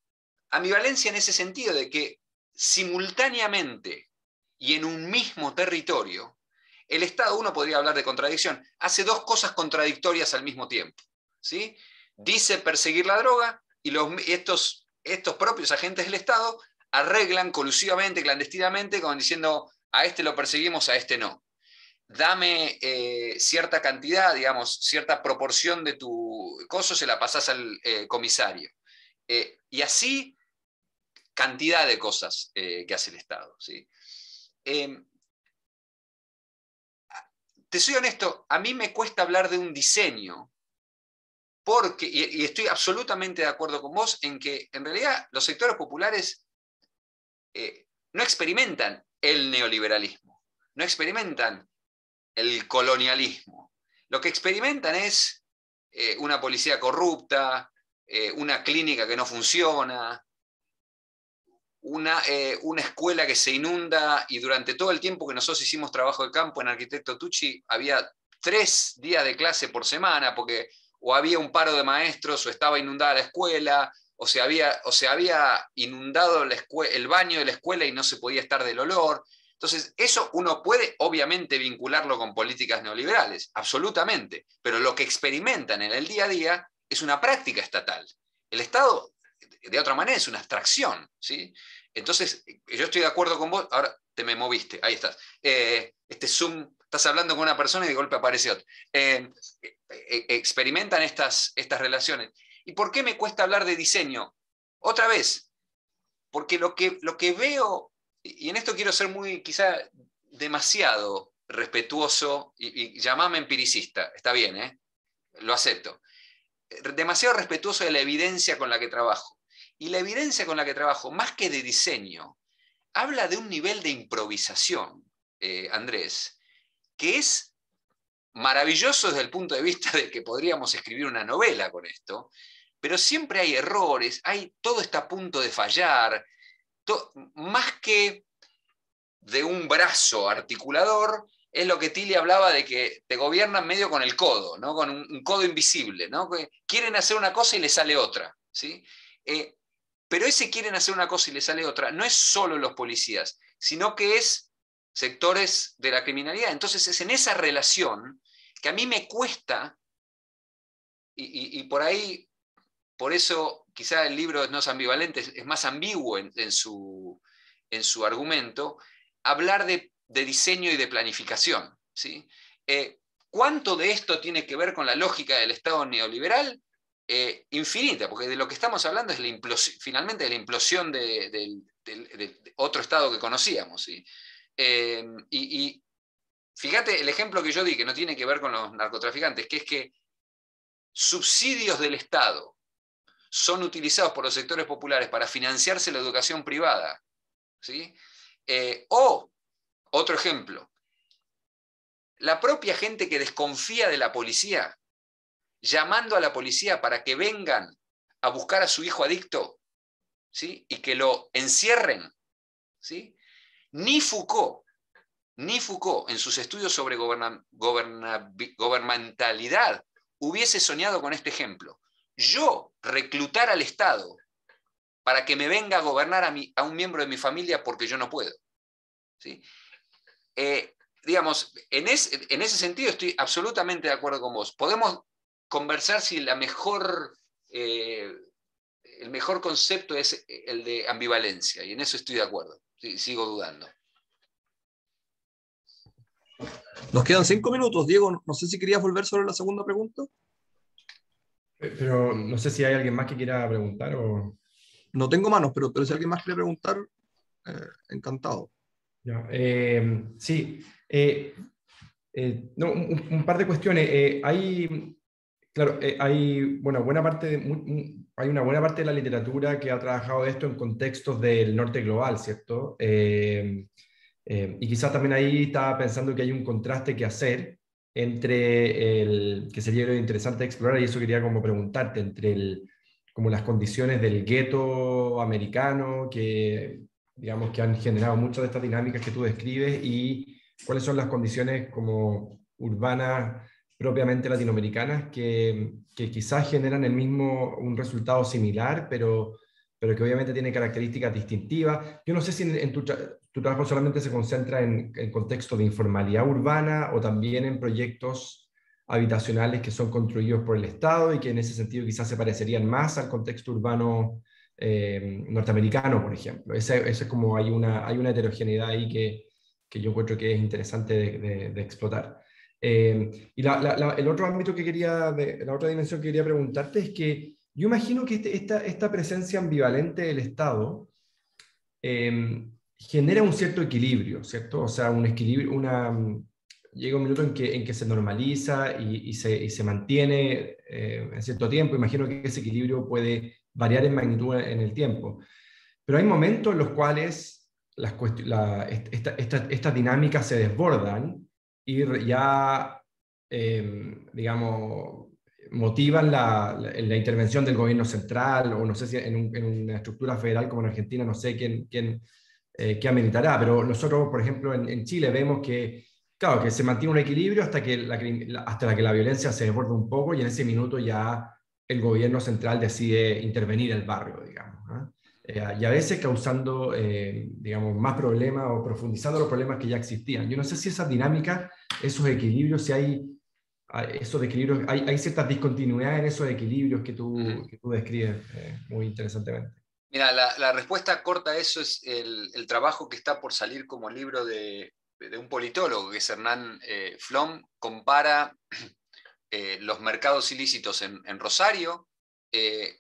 ambivalencia en ese sentido de que simultáneamente y en un mismo territorio, el Estado, uno podría hablar de contradicción, hace 2 cosas contradictorias al mismo tiempo, ¿sí? Dice perseguir la droga y estos propios agentes del Estado arreglan colusivamente, clandestinamente, como diciendo, a este lo perseguimos, a este no. Dame cierta cantidad, digamos, cierta proporción de tu coso, se la pasás al comisario. Y así, cantidad de cosas que hace el Estado, ¿sí? Te soy honesto, a mí me cuesta hablar de un diseño, porque, y estoy absolutamente de acuerdo con vos, en que en realidad los sectores populares no experimentan el neoliberalismo, no experimentan el colonialismo. Lo que experimentan es una policía corrupta, una clínica que no funciona, una escuela que se inunda, y durante todo el tiempo que nosotros hicimos trabajo de campo en Arquitecto Tucci había 3 días de clase por semana, porque o había un paro de maestros, o estaba inundada la escuela, o se había inundado el baño de la escuela y no se podía estar del olor. Entonces, eso uno puede obviamente vincularlo con políticas neoliberales, absolutamente, pero lo que experimentan en el día a día es una práctica estatal. El Estado, de otra manera, es una abstracción, ¿sí? Entonces, yo estoy de acuerdo con vos, ahora te me moviste, ahí estás. Este Zoom, estás hablando con una persona y de golpe aparece otra. Experimentan estas relaciones. ¿Y por qué me cuesta hablar de diseño? Otra vez, porque lo que veo, y en esto quiero ser muy, quizá, demasiado respetuoso, y llamame empiricista, está bien, lo acepto. Demasiado respetuoso de la evidencia con la que trabajo. Y la evidencia con la que trabajo, más que de diseño, habla de un nivel de improvisación, Andrés, que es maravilloso desde el punto de vista de que podríamos escribir una novela con esto, pero siempre hay errores, todo está a punto de fallar, más que de un brazo articulador, es lo que Tilly hablaba de que te gobiernan medio con el codo, ¿no? Con un codo invisible, ¿no? Que quieren hacer una cosa y les sale otra, ¿sí? Pero ese quieren hacer una cosa y les sale otra no es solo los policías, sino que es sectores de la criminalidad. Entonces es en esa relación que a mí me cuesta, y por ahí, por eso quizá el libro no es ambivalente, es más ambiguo en su argumento, hablar de diseño y de planificación, ¿sí? ¿Cuánto de esto tiene que ver con la lógica del Estado neoliberal? Infinita, porque de lo que estamos hablando es finalmente de la implosión de otro Estado que conocíamos, ¿sí? Y fíjate el ejemplo que yo di, que no tiene que ver con los narcotraficantes, que es que subsidios del Estado son utilizados por los sectores populares para financiarse la educación privada, ¿sí? O, otro ejemplo, la propia gente que desconfía de la policía, llamando a la policía para que vengan a buscar a su hijo adicto, ¿sí? Y que lo encierren, ¿sí? Ni Foucault, en sus estudios sobre gobernamentalidad, hubiese soñado con este ejemplo. Yo reclutar al Estado para que me venga a gobernar a un miembro de mi familia porque yo no puedo, ¿sí? Digamos, en ese sentido estoy absolutamente de acuerdo con vos. Podemos conversar si el mejor concepto es el de ambivalencia, y en eso estoy de acuerdo, sí, sigo dudando. Nos quedan 5 minutos, Diego, no sé si querías volver sobre la segunda pregunta. Pero no sé si hay alguien más que quiera preguntar o... No tengo manos, pero si alguien más quiere preguntar, encantado. Ya, sí, no, un par de cuestiones. Claro, hay una buena parte de la literatura que ha trabajado esto en contextos del norte global, ¿cierto? Y quizás también ahí estaba pensando que hay un contraste que hacer entre que sería interesante explorar, y eso quería como preguntarte, entre como las condiciones del gueto americano, que digamos que han generado muchas de estas dinámicas que tú describes, y cuáles son las condiciones como urbanas propiamente latinoamericanas que quizás generan un resultado similar, pero que obviamente tiene características distintivas. Yo no sé si en tu trabajo solamente se concentra en el contexto de informalidad urbana o también en proyectos habitacionales que son construidos por el Estado y que en ese sentido quizás se parecerían más al contexto urbano norteamericano, por ejemplo. Ese es como hay una heterogeneidad ahí que yo encuentro que es interesante de explotar. Y el otro ámbito la otra dimensión que quería preguntarte es que yo imagino que esta presencia ambivalente del Estado genera un cierto equilibrio, ¿cierto? O sea, un equilibrio, llega un minuto en que se normaliza y se mantiene en cierto tiempo. Imagino que ese equilibrio puede variar en magnitud en el tiempo. Pero hay momentos en los cuales estas dinámicas se desbordan y ya, digamos, motivan la intervención del gobierno central, o no sé si en una estructura federal como en Argentina, no sé quién ameritará, pero nosotros, por ejemplo, en Chile vemos que, claro, que se mantiene un equilibrio hasta que la violencia se desborda un poco, y en ese minuto ya el gobierno central decide intervenir el barrio, digamos, ¿eh? y a veces causando, digamos, más problemas o profundizando los problemas que ya existían. Yo no sé si esa dinámica, esos equilibrios, si hay esos equilibrios, hay ciertas discontinuidades en esos equilibrios que tú describes muy interesantemente. Mira, la respuesta corta a eso es el trabajo que está por salir como libro de un politólogo, que es Hernán Flom, compara los mercados ilícitos en Rosario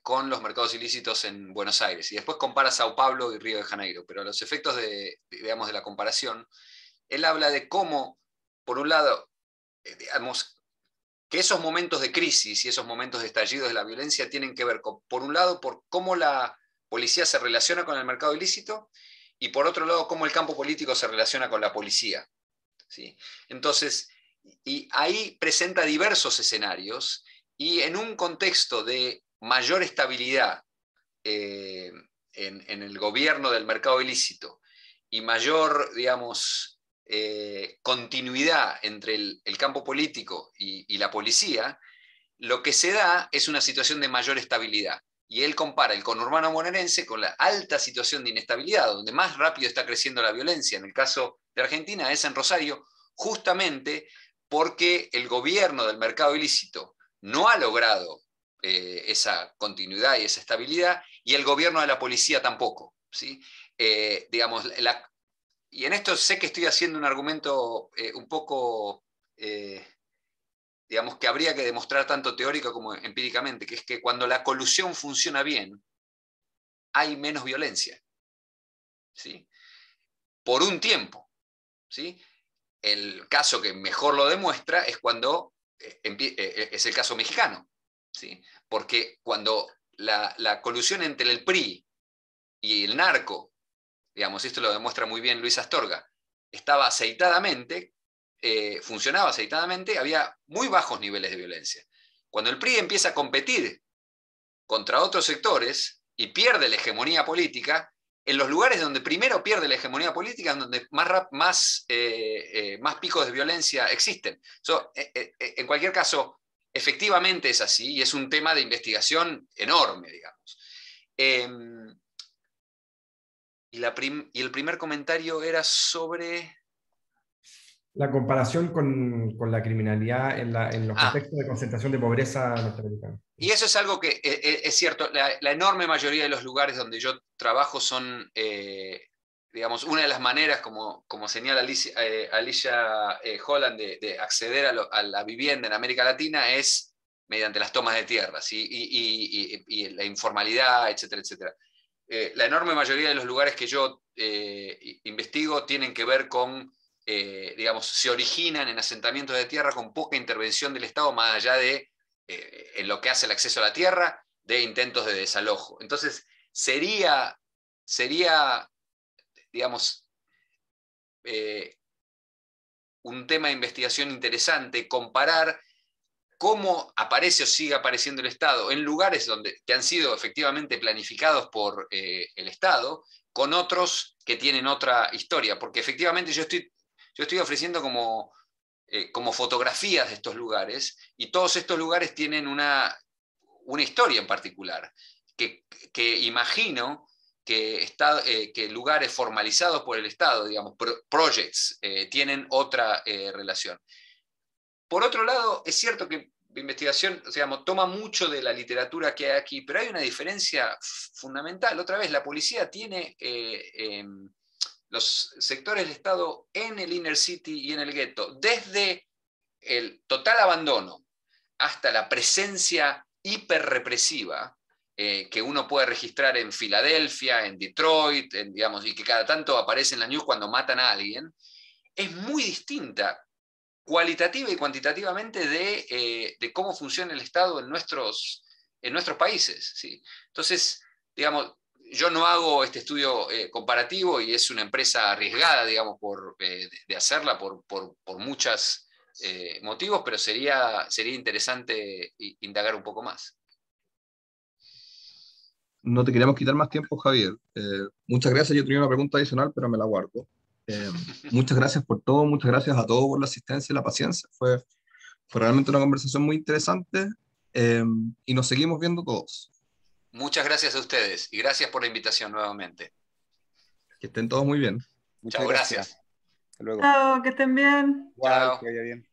con los mercados ilícitos en Buenos Aires, y después compara Sao Paulo y Río de Janeiro, pero a los efectos digamos, de la comparación, él habla de cómo, por un lado, digamos, que esos momentos de crisis y esos momentos de estallidos de la violencia tienen que ver, por un lado, por cómo la policía se relaciona con el mercado ilícito, y por otro lado, cómo el campo político se relaciona con la policía, ¿sí? Entonces, y ahí presenta diversos escenarios, y en un contexto de mayor estabilidad en el gobierno del mercado ilícito y mayor, digamos, continuidad entre el campo político y la policía, lo que se da es una situación de mayor estabilidad. Y él compara el conurbano bonaerense con la alta situación de inestabilidad, donde más rápido está creciendo la violencia. En el caso de Argentina es en Rosario, justamente porque el gobierno del mercado ilícito no ha logrado esa continuidad y esa estabilidad, y el gobierno de la policía tampoco, ¿sí? Digamos, y en esto sé que estoy haciendo un argumento un poco... digamos, que habría que demostrar tanto teórico como empíricamente, que es que cuando la colusión funciona bien, hay menos violencia, ¿sí? Por un tiempo, ¿sí? El caso que mejor lo demuestra es cuando es el caso mexicano, ¿sí? Porque cuando la colusión entre el PRI y el narco, digamos, esto lo demuestra muy bien Luis Astorga, estaba aceitadamente, funcionaba aceitadamente, había muy bajos niveles de violencia. Cuando el PRI empieza a competir contra otros sectores y pierde la hegemonía política, en los lugares donde primero pierde la hegemonía política es donde más picos de violencia existen. En cualquier caso, efectivamente es así, y es un tema de investigación enorme, digamos. Y el primer comentario era sobre... La comparación con la criminalidad en los contextos de concentración de pobreza norteamericana. Y eso es algo que es cierto, la enorme mayoría de los lugares donde yo trabajo son, digamos, una de las maneras, como señala Alicia Holland, de acceder a la vivienda en América Latina es mediante las tomas de tierras, ¿sí? Y la informalidad, etcétera, etcétera. La enorme mayoría de los lugares que yo investigo tienen que ver con... digamos, se originan en asentamientos de tierra con poca intervención del Estado, más allá de en lo que hace el acceso a la tierra, de intentos de desalojo. Entonces, sería digamos, un tema de investigación interesante comparar cómo aparece o sigue apareciendo el Estado en lugares que han sido efectivamente planificados por el Estado, con otros que tienen otra historia, porque efectivamente yo estoy ofreciendo como fotografías de estos lugares, y todos estos lugares tienen una historia en particular, que imagino que lugares formalizados por el Estado, digamos, projects, tienen otra relación. Por otro lado, es cierto que la investigación, digamos, toma mucho de la literatura que hay aquí, pero hay una diferencia fundamental. Otra vez, la policía tiene... los sectores del Estado en el inner city y en el gueto, desde el total abandono hasta la presencia hiperrepresiva que uno puede registrar en Filadelfia, en Detroit, digamos, y que cada tanto aparece en la news cuando matan a alguien, es muy distinta cualitativa y cuantitativamente de cómo funciona el Estado en nuestros países, ¿sí? Entonces, digamos, yo no hago este estudio comparativo, y es una empresa arriesgada, digamos, de hacerla por muchos motivos, pero sería interesante indagar un poco más. No te queríamos quitar más tiempo, Javier. Muchas gracias. Yo tenía una pregunta adicional, pero me la guardo. Muchas gracias por todo, muchas gracias a todos por la asistencia y la paciencia. Fue realmente una conversación muy interesante, y nos seguimos viendo todos. Muchas gracias a ustedes y gracias por la invitación nuevamente. Que estén todos muy bien. Muchas Chao, gracias. gracias. Hasta luego. Chao, que estén bien. Igual, Chao. que vaya bien.